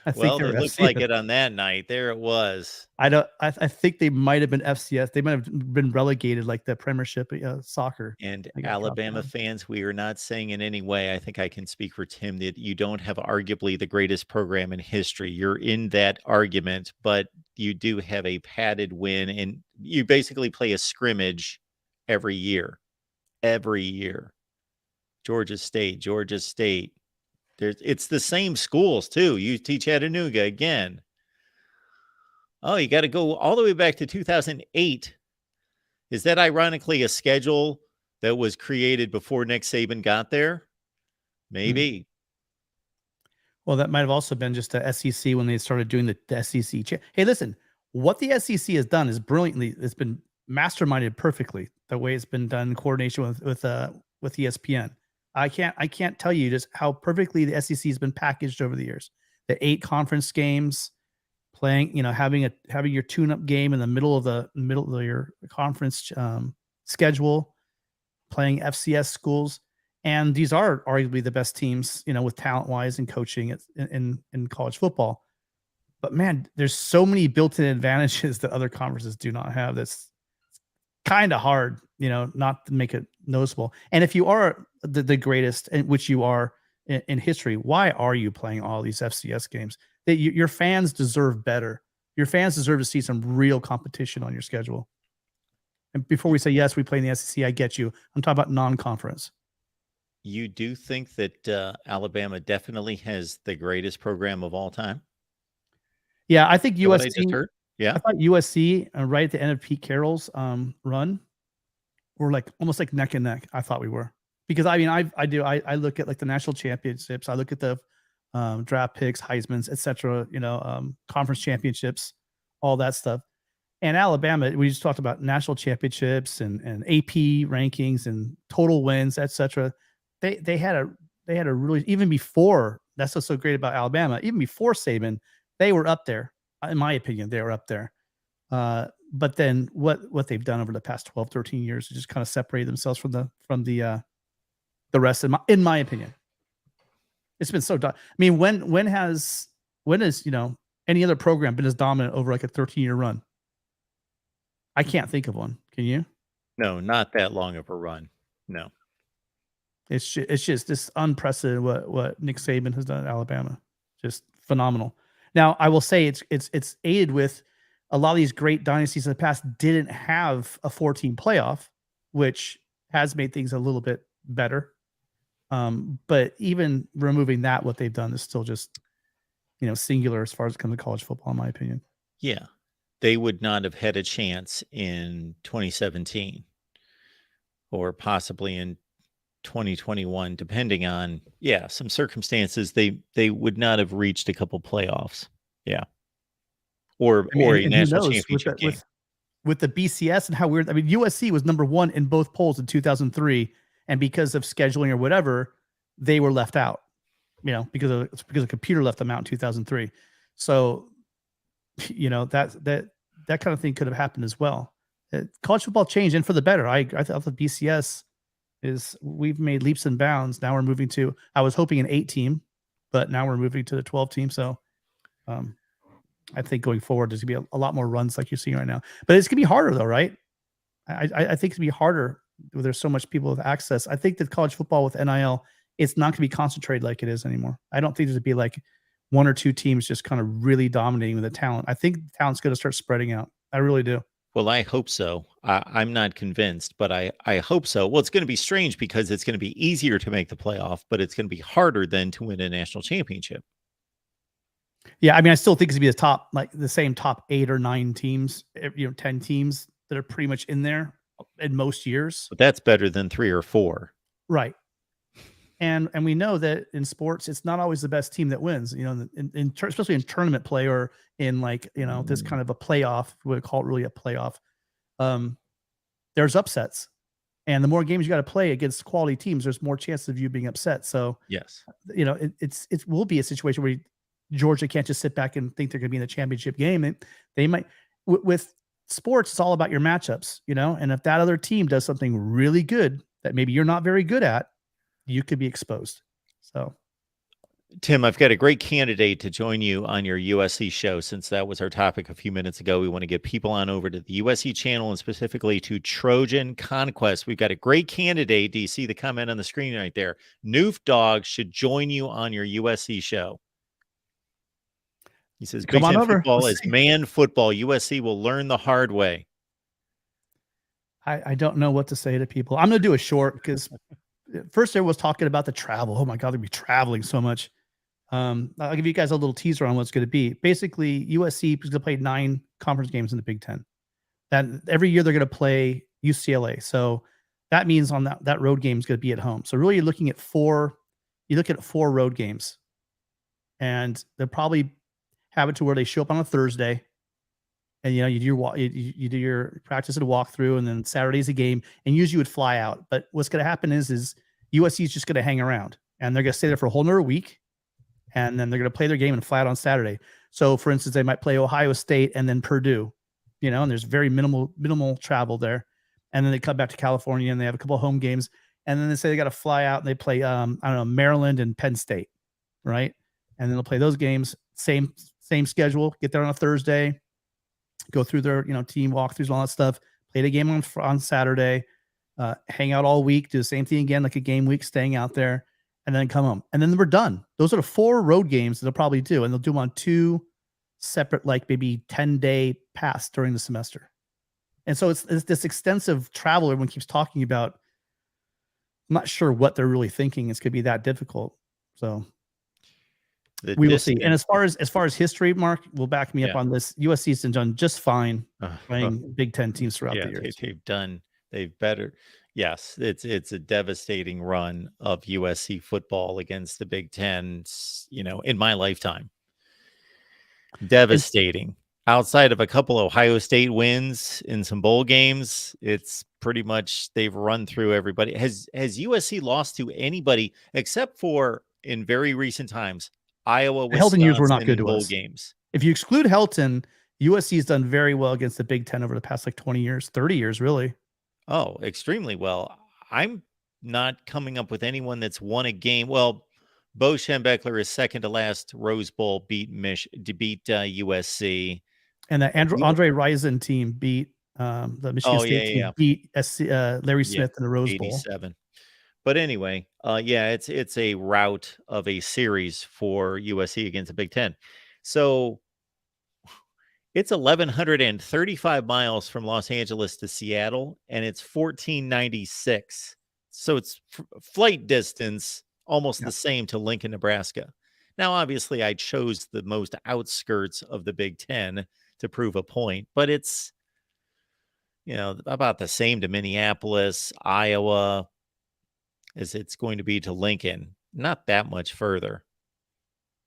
I think Well, they it were looked FCS. like it on that night. There it was. I think they might have been FCS. They might have been relegated like the Premiership soccer. And They got dropped Alabama down. fans, we are not saying in any way, I think I can speak for Tim, that you don't have arguably the greatest program in history. You're in that argument, but you do have a padded win, and you basically play a scrimmage every year. Every year. Georgia State. It's the same schools too. UT Chattanooga again. Oh, you got to go all the way back to 2008. Is that ironically a schedule that was created before Nick Saban got there? Maybe. Well, that might have also been just the SEC when they started doing the SEC. Hey, listen, what the SEC has done is brilliantly. It's been masterminded perfectly the way it's been done in coordination with ESPN. I can't tell you just how perfectly the SEC has been packaged over the years. The 8 conference games, playing, having your tune-up game in the middle of your conference schedule, playing FCS schools, and these are arguably the best teams, with talent-wise and coaching in college football. But man, there's so many built-in advantages that other conferences do not have. That's kind of hard, not to make it noticeable. And if you are the greatest, which you are in history, why are you playing all these FCS games? That your fans deserve better. Your fans deserve to see some real competition on your schedule. And before we say, yes, we play in the SEC, I get you. I'm talking about non-conference. You do think that Alabama definitely has the greatest program of all time? Yeah, I think Is that what I USC. just heard? Yeah. I thought USC right at the end of Pete Carroll's run were like almost like neck and neck. I thought we were, because I mean I look at like the national championships. I look at the draft picks, Heisman's, etc. Conference championships, all that stuff. And Alabama, we just talked about national championships and AP rankings and total wins, etc. They had a really, even before, that's what's so great about Alabama. Even before Saban, they were up there. In my opinion, they were up there. But then what they've done over the past 12, 13 years is just kind of separate themselves from the rest, in my opinion. It's been so. I mean, when has any other program been as dominant over like a 13-year run? I can't think of one. Can you? No, not that long of a run. No. It's just this unprecedented what Nick Saban has done at Alabama. Just phenomenal. Now, I will say it's aided with a lot of these great dynasties in the past didn't have a 14 playoff, which has made things a little bit better. But even removing that, what they've done is still just, singular as far as it comes to college football, in my opinion. Yeah. They would not have had a chance in 2017 or possibly in 2021, depending on, some circumstances. They would not have reached a couple playoffs. Yeah. Or a national championship game. With the BCS and how weird. I mean, USC was number 1 in both polls in 2003, and because of scheduling or whatever, they were left out. Because a computer left them out in 2003. So, that kind of thing could have happened as well. College football changed, and for the better. I thought the BCS we've made leaps and bounds. Now we're moving to, I was hoping an 8 team, but now we're moving to the 12 team. So, I think going forward, there's gonna be a lot more runs like you're seeing right now, but it's gonna be harder though, right? I think it's gonna be harder. There's so much people with access. I think that college football with NIL, it's not gonna be concentrated like it is anymore. I don't think there's gonna be like 1 or 2 teams just kind of really dominating with the talent. I think the talent's gonna start spreading out. I really do. Well, I hope so. I'm not convinced, but I hope so. Well, it's going to be strange because it's going to be easier to make the playoff, but it's going to be harder than to win a national championship. Yeah, I mean, I still think it's going to be the same top 8 or 9 teams, 10 teams that are pretty much in there in most years. But that's better than 3 or 4. Right. And we know that in sports, it's not always the best team that wins, especially in tournament play or in this kind of a playoff, we would call it really a playoff. There's upsets, and the more games you got to play against quality teams, there's more chances of you being upset. So yes, it will be a situation where Georgia can't just sit back and think they're going to be in the championship game. And they might, with sports, it's all about your matchups, and if that other team does something really good that maybe you're not very good at, you could be exposed. So, Tim, I've got a great candidate to join you on your USC show. Since that was our topic a few minutes ago, we want to get people on over to the USC channel and specifically to Trojan Conquest. We've got a great candidate. Do you see the comment on the screen right there? Noof Dog should join you on your USC show. He says, Big Ten football is man football. USC will learn the hard way. I don't know what to say to people. I'm going to do a short because first there was talking about the travel. Oh my God, they'll be traveling so much. I'll give you guys a little teaser on what's going to be. Basically, USC is going to play 9 conference games in the Big Ten. And every year they're going to play UCLA. So that means on that road game is going to be at home. So really, you look at 4 road games, and they'll probably have it to where they show up on a Thursday, and you do your practice at a walkthrough, and then Saturday's a game, and usually you would fly out. But what's going to happen is USC is just going to hang around, and they're going to stay there for a whole nother week, and then they're going to play their game and fly out on Saturday. So, for instance, they might play Ohio State and then Purdue, and there's very minimal travel there, and then they come back to California and they have a couple of home games, and then they say they got to fly out and they play Maryland and Penn State, right? And then they'll play those games, same schedule, get there on a Thursday, go through their team walkthroughs and all that stuff, play the game on Saturday, hang out all week, do the same thing again, like a game week, staying out there, and then come home. And then we're done. Those are the 4 road games that they'll probably do, and they'll do them on 2 separate, like maybe 10-day pass during the semester. And so it's this extensive travel everyone keeps talking about. I'm not sure what they're really thinking. It's going to be that difficult. So we will see. And as far as history, Mark will back me up on this. USC's done just fine playing Big Ten teams throughout the years. They've better. Yes, it's a devastating run of USC football against the Big Ten, in my lifetime. Devastating. outside of a couple Ohio State wins in some bowl games, it's pretty much they've run through everybody. Has USC lost to anybody except for in very recent times, Iowa, The Helton years were not Wisconsin good in to bowl us. games? If you exclude Helton, USC has done very well against the Big Ten over the past like 20 years, 30 years, really. Oh, extremely well. I'm not coming up with anyone that's won a game. Well, Bo Schembechler is second to last Rose Bowl beat USC. And the Andre Rison team beat the Michigan Oh State team beat Larry Smith in the Rose Bowl. 87. But anyway, yeah, it's a rout of a series for USC against the Big Ten. So it's 1,135 miles from Los Angeles to Seattle, and it's 1496. So it's flight distance almost the same to Lincoln, Nebraska. Now, obviously, I chose the most outskirts of the Big Ten to prove a point, but it's, about the same to Minneapolis, Iowa, as it's going to be to Lincoln. Not that much further.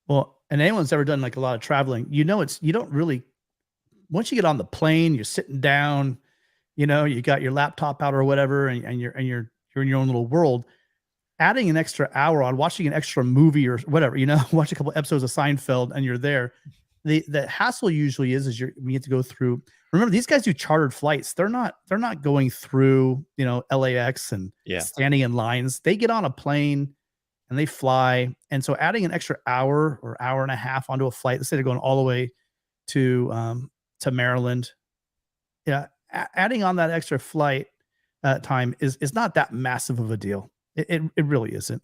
Well, and anyone's ever done like a lot of traveling, you don't really, once you get on the plane, you're sitting down, you got your laptop out or whatever, and you're in your own little world. Adding an extra hour on, watching an extra movie or whatever, watch a couple episodes of Seinfeld, and you're there. The hassle usually is we have to go through. Remember, these guys do chartered flights. They're not going through LAX and standing in lines. They get on a plane and they fly. And so adding an extra hour or hour and a half onto a flight, let's say they're going all the way to Maryland. Yeah, adding on that extra flight time is not that massive of a deal. It really isn't.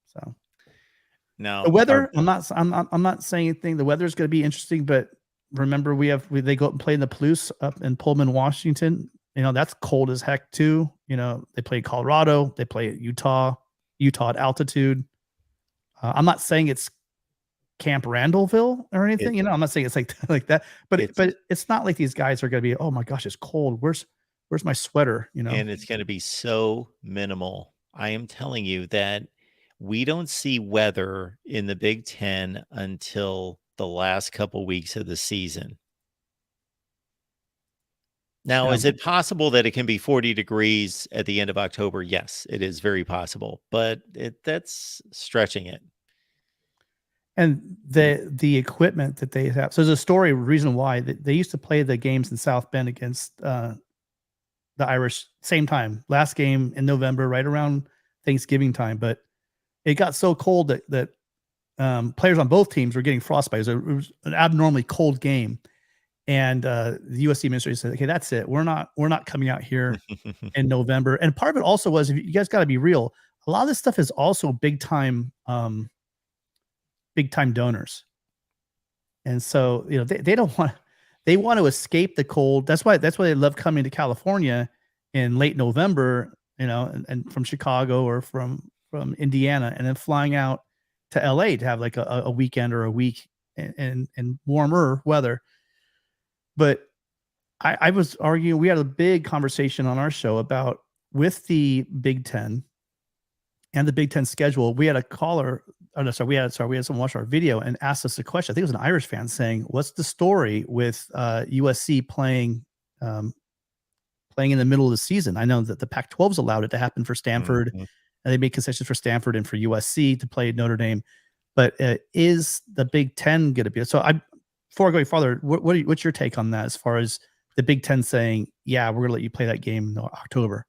So now the weather, I'm not saying anything. The weather is going to be interesting, but remember they go up and play in the Palouse up in Pullman, Washington. That's cold as heck too. They play Colorado, they play Utah at altitude. I'm not saying it's Camp Randallville or anything. I'm not saying it's like that, but it's not like these guys are going to be, oh my gosh, it's cold. Where's my sweater? And it's going to be so minimal. I am telling you that we don't see weather in the Big Ten until the last couple weeks of the season. Now, is it possible that it can be 40 degrees at the end of October? Yes, it is very possible, but that's stretching it. And the equipment that they have. So there's a reason why they used to play the games in South Bend against the Irish same time. Last game in November, right around Thanksgiving time, but it got so cold that players on both teams were getting frostbite. It was an abnormally cold game. And the USC administration said, okay, that's it. We're not coming out here in November. And part of it also was, you guys got to be real. A lot of this stuff is also big time donors. And so, they don't want, they want to escape the cold. That's why they love coming to California in late November, and from Chicago or from Indiana, and then flying out to LA to have like a weekend or a week in warmer weather. But I was arguing, we had a big conversation on our show about, with the Big Ten and the Big Ten schedule, we had a caller. We had someone watch our video and asked us a question. I think it was an Irish fan saying, what's the story with USC playing in the middle of the season? I know that the Pac-12's allowed it to happen for Stanford, and they made concessions for Stanford and for USC to play Notre Dame. But is the Big Ten going to be? So before going farther, what's your take on that as far as the Big Ten saying, yeah, we're going to let you play that game in October?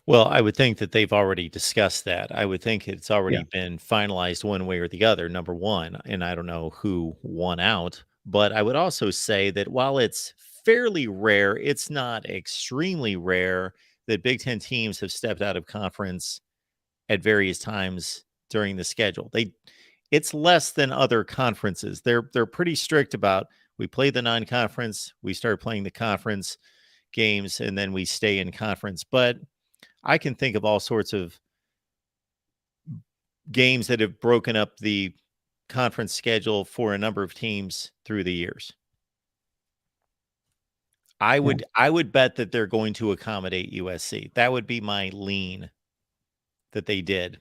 Well, I would think that they've already discussed that. I would think it's already been finalized one way or the other, number one, and I don't know who won out. But I would also say that while it's fairly rare, it's not extremely rare that Big Ten teams have stepped out of conference at various times during the schedule. It's less than other conferences. They're pretty strict about, we play the non-conference, we start playing the conference games, and then we stay in conference. But I can think of all sorts of games that have broken up the conference schedule for a number of teams through the years. I would bet that they're going to accommodate USC. That would be my lean that they did.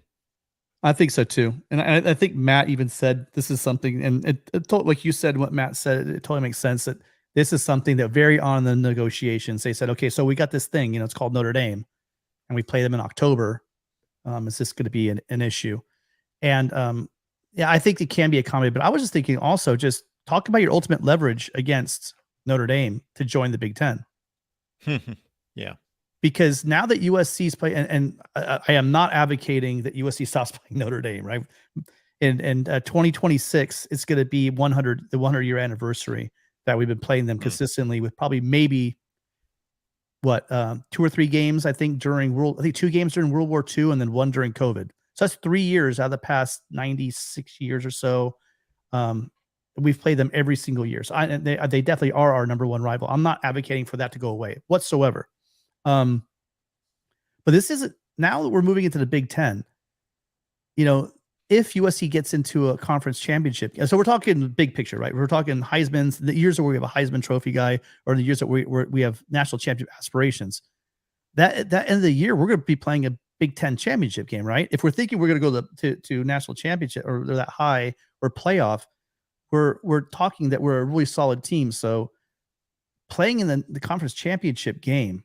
I think so too, and I think Matt even said this is something, and like you said, what Matt said, it totally makes sense that this is something that very on the negotiations they said, okay, so we got this thing, it's called Notre Dame, and we play them in October. Is this going to be an issue? And yeah, I think it can be accommodated, but I was just thinking also just talk about your ultimate leverage against Notre Dame to join the Big Ten. Yeah. Because now that USC's play, and I am not advocating that USC stops playing Notre Dame, right? In 2026, it's going to be the 100-year anniversary that we've been playing them consistently with probably maybe 2 or 3 games, I think 2 games during World War II and then 1 during COVID. So that's 3 years out of the past 96 years or so. We've played them every single year. So they definitely are our number 1 rival. I'm not advocating for that to go away whatsoever. But this isn't, now that we're moving into the Big Ten, if USC gets into a conference championship, so we're talking big picture, right? We're talking Heisman's, the years where we have a Heisman Trophy guy, or the years that we have national championship aspirations. That end of the year, we're going to be playing a Big Ten championship game, right? If we're thinking we're going to go to national championship or that high or playoff, we're talking that we're a really solid team. So playing in the conference championship game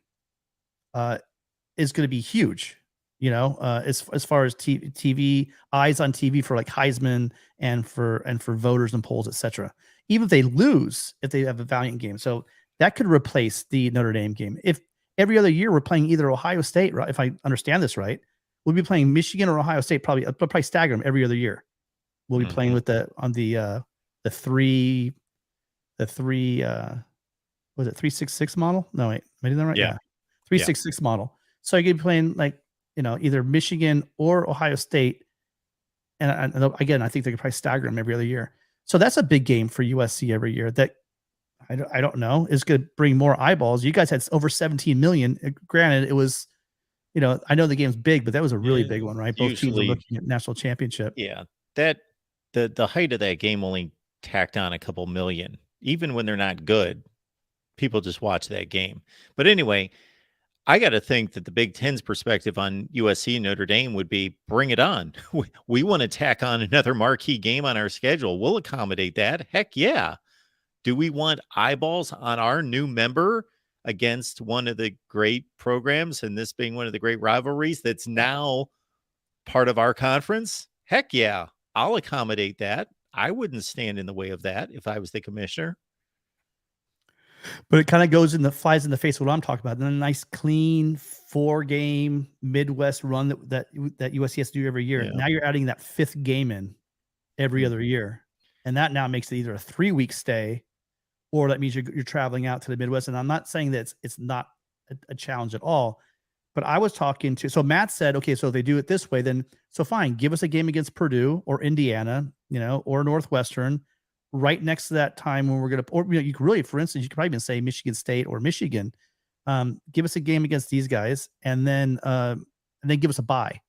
is going to be huge, as far as TV eyes on TV for like Heisman and for voters and polls, etc. Even if they lose, if they have a valiant game, so that could replace the Notre Dame game. If every other year we're playing either Ohio State, right? If I understand this right, we'll be playing Michigan or Ohio State. Probably stagger them every other year. We'll be playing with the three. Was it 3-6-6 model? No, wait, am I doing that right? Yeah. 3-6-6 model. So you could be playing like, either Michigan or Ohio State. And again, I think they could probably stagger them every other year. So that's a big game for USC every year that I don't know is going to bring more eyeballs. You guys had over 17 million. Granted, it was, I know the game's big, but that was a really big one, right? Both teams are looking at national championship. Yeah. That the height of that game only tacked on a couple million. Even when they're not good, people just watch that game. But anyway, I got to think that the Big Ten's perspective on USC and Notre Dame would be bring it on. We want to tack on another marquee game on our schedule. We'll accommodate that. Heck yeah. Do we want eyeballs on our new member against one of the great programs, and this being one of the great rivalries that's now part of our conference? Heck yeah. I'll accommodate that. I wouldn't stand in the way of that if I was the commissioner. But it kind of flies in the face of what I'm talking about. Then a nice, clean 4-game Midwest run that USC has to do every year. Yeah. Now you're adding that 5th game in every other year, and that now makes it either a 3-week stay, or that means you're traveling out to the Midwest. And I'm not saying that it's not a challenge at all, but I was talking to. So Matt said, okay, so if they do it this way, then so fine, give us a game against Purdue or Indiana, or Northwestern, right next to that time when we're going to, or you could really, for instance, you could probably even say Michigan State or Michigan. Give us a game against these guys, and then give us a bye,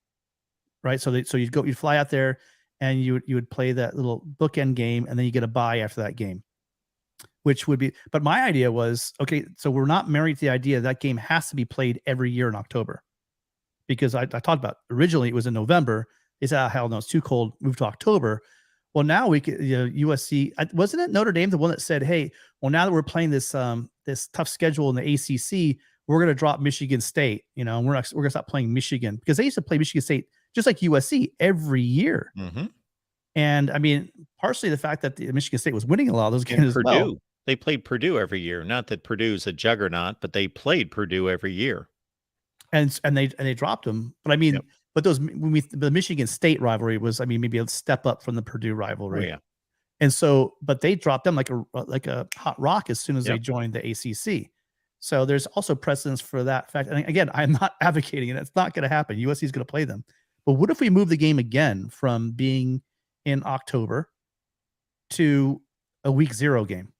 right? So you'd fly out there, and you would play that little bookend game, and then you get a bye after that game, which would be. But my idea was, okay, so we're not married to the idea that game has to be played every year in October, because I talked about originally it was in November. They said, hell no, it's too cold. Move to October. Well, now we could, USC, wasn't it Notre Dame the one that said, hey, well, now that we're playing this tough schedule in the ACC, we're going to drop Michigan State, and we're going to stop playing Michigan, because they used to play Michigan State just like USC every year. And I mean, partially the fact that the Michigan State was winning a lot of those games as well. They played Purdue every year. Not that Purdue's a juggernaut, but they played Purdue every year. And they dropped them. But I mean, but the Michigan State rivalry was, maybe a step up from the Purdue rivalry. Yeah. And so, but they dropped them like a hot rock as soon as they joined the ACC. So there's also precedence for that fact. And again, I'm not advocating it. It's not going to happen. USC is going to play them. But what if we move the game again from being in October to a week 0 game?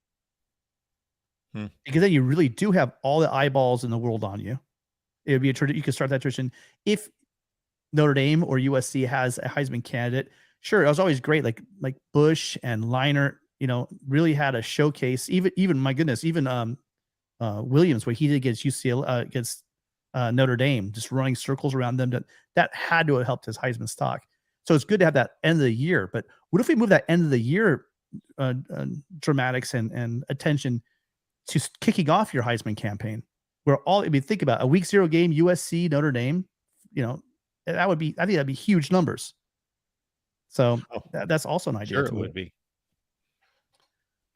Because then you really do have all the eyeballs in the world on you. It would be you could start that tradition. If Notre Dame or USC has a Heisman candidate, sure, it was always great. Like Bush and Leinart, really had a showcase. Even my goodness, even Williams, what he did against UCLA, against Notre Dame, just running circles around them. That had to have helped his Heisman stock. So it's good to have that end of the year. But what if we move that end of the year dramatics and attention to kicking off your Heisman campaign? Where think about a week 0 game, USC, Notre Dame, I think that'd be huge numbers. So that's also an idea. Sure, it would be.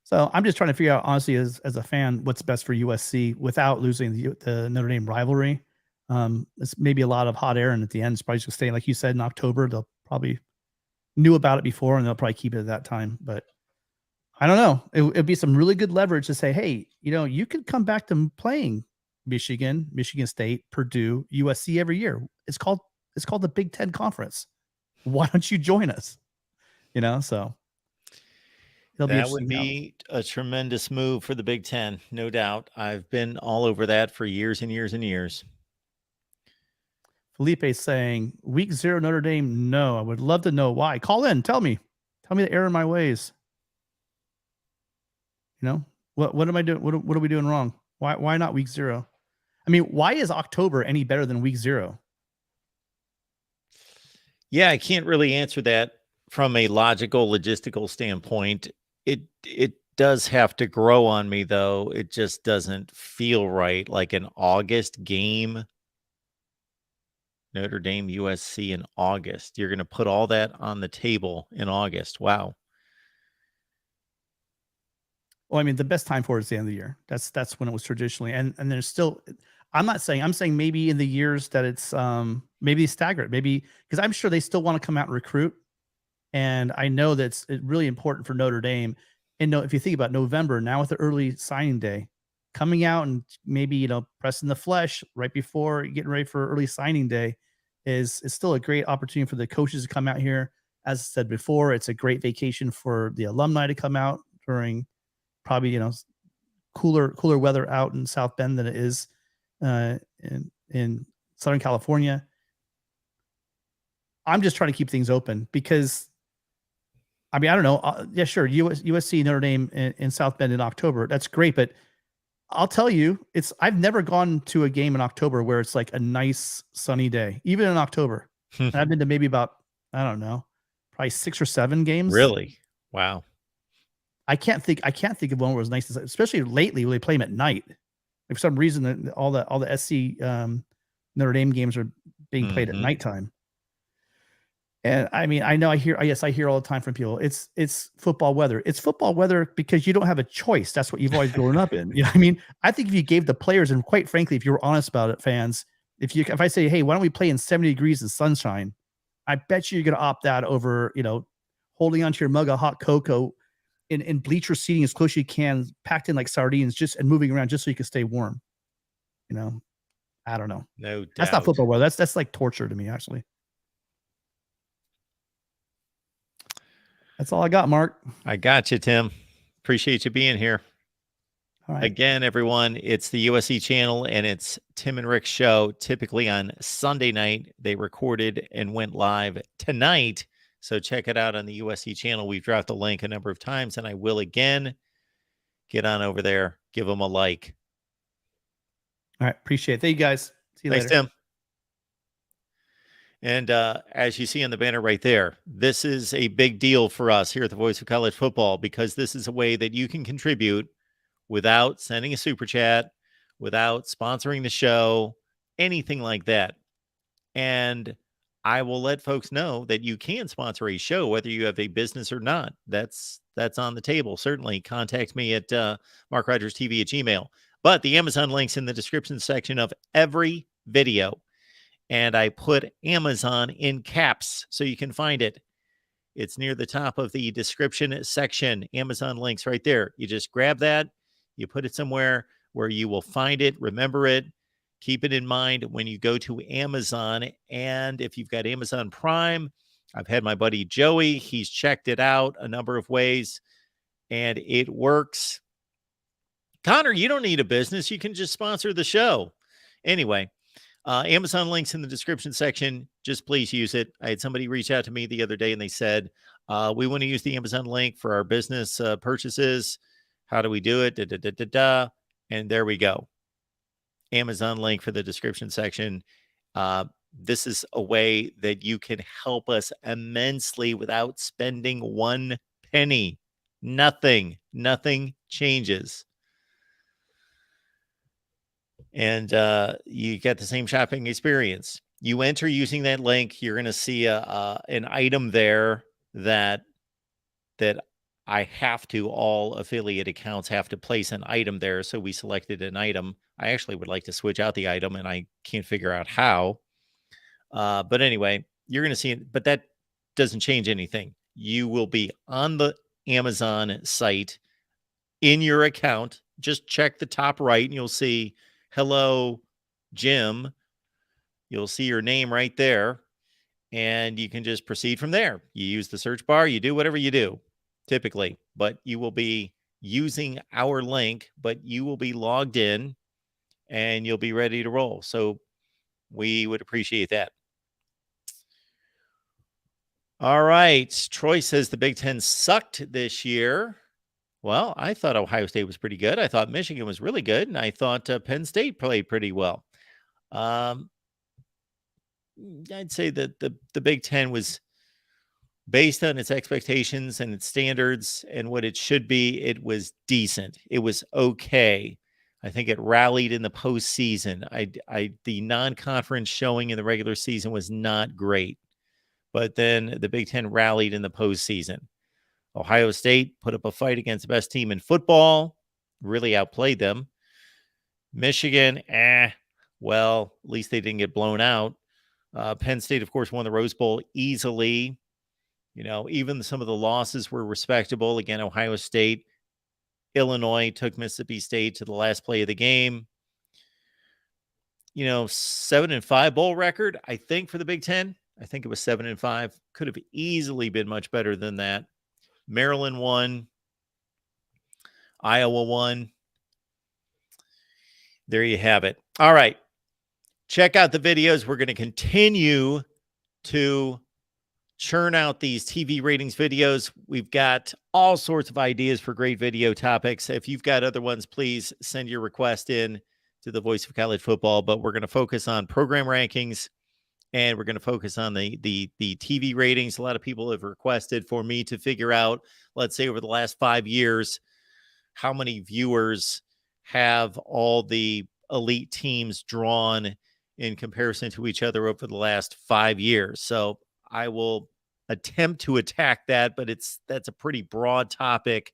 So I'm just trying to figure out, honestly, as a fan, what's best for USC without losing the Notre Dame rivalry. It's maybe a lot of hot air, and at the end, it's probably just staying, like you said, in October. They'll probably knew about it before, and they'll probably keep it at that time. But I don't know. It'd be some really good leverage to say, hey, you could come back to playing Michigan, Michigan State, Purdue, USC every year. It's called the Big Ten Conference. Why don't you join us? So that would be a tremendous move for the Big Ten, no doubt. I've been all over that for years and years and years. Felipe saying, week 0 Notre Dame, no. I would love to know why. Call in. Tell me the error in my ways. What am I doing? What are we doing wrong? Why not week 0? I mean, why is October any better than week 0? Yeah, I can't really answer that from a logistical standpoint. It does have to grow on me, though. It just doesn't feel right. Like an August game, Notre Dame, USC in August. You're going to put all that on the table in August. Wow. Well, I mean, the best time for it is the end of the year. That's when it was traditionally, and there's still. I'm saying maybe in the years that it's maybe staggered, maybe because I'm sure they still want to come out and recruit, and I know that's really important for Notre Dame. And if you think about November now with the early signing day, coming out and maybe pressing the flesh right before getting ready for early signing day is still a great opportunity for the coaches to come out here. As I said before, it's a great vacation for the alumni to come out during probably cooler weather out in South Bend than it is in Southern California. I'm just trying to keep things open because, I mean, I don't know. Yeah, sure. USC, Notre Dame in South Bend in October. That's great. But I'll tell you, I've never gone to a game in October where it's like a nice sunny day, even in October. And I've been to maybe about, I don't know, probably 6 or 7 games. Really? Wow. I can't think of one where it was nice, especially lately when they play them at night. Like for some reason, all the SC Notre Dame games are being played at nighttime. And I mean, I hear all the time from people, it's football weather. It's football weather because you don't have a choice. That's what you've always grown up in. You know what I mean? I think if you gave the players, and quite frankly, if you were honest about it, fans, if I say, hey, why don't we play in 70 degrees and sunshine? I bet you're going to opt that over, holding onto your mug of hot cocoa in bleacher seating as close as you can, packed in like sardines, and moving around just so you can stay warm. I don't know. No doubt. That's not football weather. That's like torture to me, actually. That's all I got, Mark. I got you, Tim. Appreciate you being here. All right. Again, everyone, it's the USC channel, and it's Tim and Rick's show. Typically on Sunday night, they recorded and went live tonight. So check it out on the USC channel. We've dropped the link a number of times, and I will again. Get on over there. Give them a like. All right. Appreciate it. Thank you, guys. See you later. Thanks, Tim. And as you see on the banner right there, this is a big deal for us here at the Voice of College Football, because this is a way that you can contribute without sending a super chat, without sponsoring the show, anything like that. And I will let folks know that you can sponsor a show, whether you have a business or not. That's on the table. Certainly contact me at MarkRogersTV at Gmail. But the Amazon link's in the description section of every video. And I put Amazon in caps so you can find it. It's near the top of the description section. Amazon links right there. You just grab that. You put it somewhere where you will find it. Remember it. Keep it in mind when you go to Amazon. And if you've got Amazon Prime, I've had my buddy Joey. He's checked it out a number of ways, and it works. Connor, you don't need a business. You can just sponsor the show. Anyway, Amazon links in the description section. Just please use it. I had somebody reach out to me the other day, and they said, we want to use the Amazon link for our business purchases. How do we do it? And there we go. Amazon link for the description section. this is a way that you can help us immensely without spending one penny. Nothing changes. And you get the same shopping experience. You enter using that link, you're going to see an item there that I have to, all affiliate accounts have to place an item there. So we selected an item. I actually would like to switch out the item, and I can't figure out how. But anyway, you're going to see it, but that doesn't change anything. You will be on the Amazon site in your account. Just check the top right and you'll see hello, Jim. You'll see your name right there, and you can just proceed from there. You use the search bar, you do whatever you do typically, but you will be using our link, but you will be logged in and you'll be ready to roll. So we would appreciate that. All right. Troy says the Big Ten sucked this year. Well, I thought Ohio State was pretty good. I thought Michigan was really good. And I thought Penn State played pretty well. I'd say that the Big Ten was, based on its expectations and its standards and what it should be, it was decent. It was okay. I think it rallied in the postseason. The non-conference showing in the regular season was not great, but then the Big Ten rallied in the postseason. Ohio State put up a fight against the best team in football, really outplayed them. Michigan, well, at least they didn't get blown out. Penn State, of course, won the Rose Bowl easily. You know, even some of the losses were respectable. Again, Ohio State, Illinois took Mississippi State to the last play of the game. 7-5 bowl record, I think, for the Big Ten. I think it was 7-5. Could have easily been much better than that. Maryland won. Iowa won. There you have it. All right. Check out the videos. We're going to continue to churn out these TV ratings videos. We've got all sorts of ideas for great video topics. If you've got other ones, please send your request in to the Voice of College Football. But we're going to focus on program rankings, and we're going to focus on the TV ratings. A lot of people have requested for me to figure out, let's say over the last 5 years, how many viewers have all the elite teams drawn in comparison to each other over the last 5 years. So I will attempt to attack that, but that's a pretty broad topic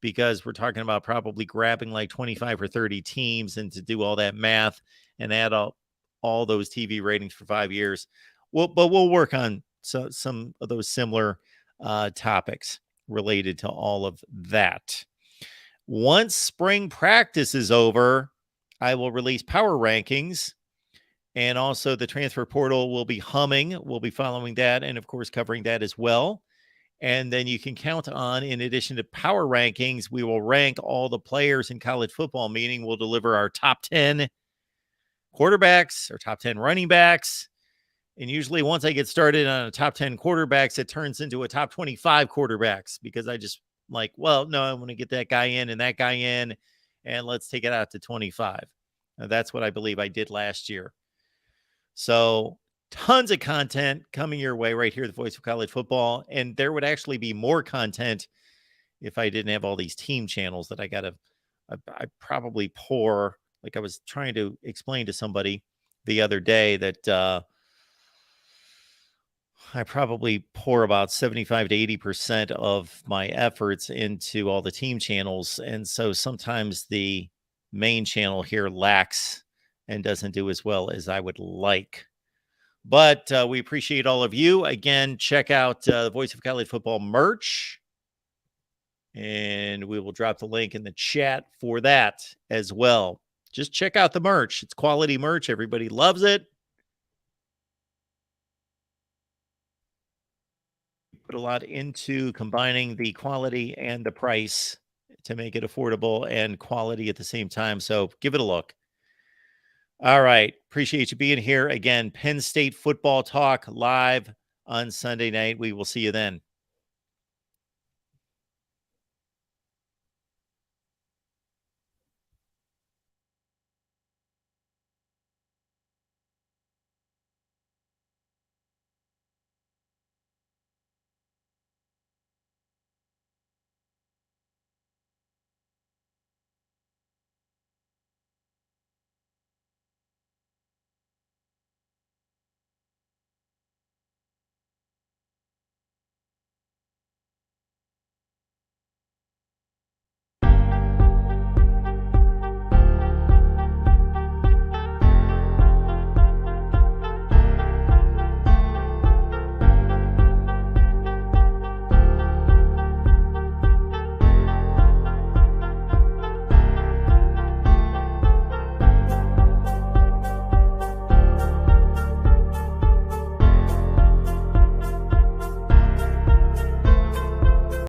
because we're talking about probably grabbing like 25 or 30 teams, and to do all that math and add up all those TV ratings for 5 years. But we'll work on some of those similar topics related to all of that. Once spring practice is over, I will release power rankings. And also the transfer portal will be humming. We'll be following that and, of course, covering that as well. And then you can count on, in addition to power rankings, we will rank all the players in college football, meaning we'll deliver our top 10 quarterbacks or top 10 running backs. And usually once I get started on a top 10 quarterbacks, it turns into a top 25 quarterbacks because I just like, well, no, I want to get that guy in and that guy in, and let's take it out to 25. Now, that's what I believe I did last year. So tons of content coming your way right here at the Voice of College Football. And there would actually be more content if I didn't have all these team channels that I probably pour. Like I was trying to explain to somebody the other day that I probably pour about 75 to 80% of my efforts into all the team channels. And so sometimes the main channel here lacks and doesn't do as well as I would like. But we appreciate all of you. Again, check out the Voice of College Football merch. And we will drop the link in the chat for that as well. Just check out the merch. It's quality merch. Everybody loves it. Put a lot into combining the quality and the price to make it affordable and quality at the same time. So give it a look. All right. Appreciate you being here. Again, Penn State football talk live on Sunday night. We will see you then.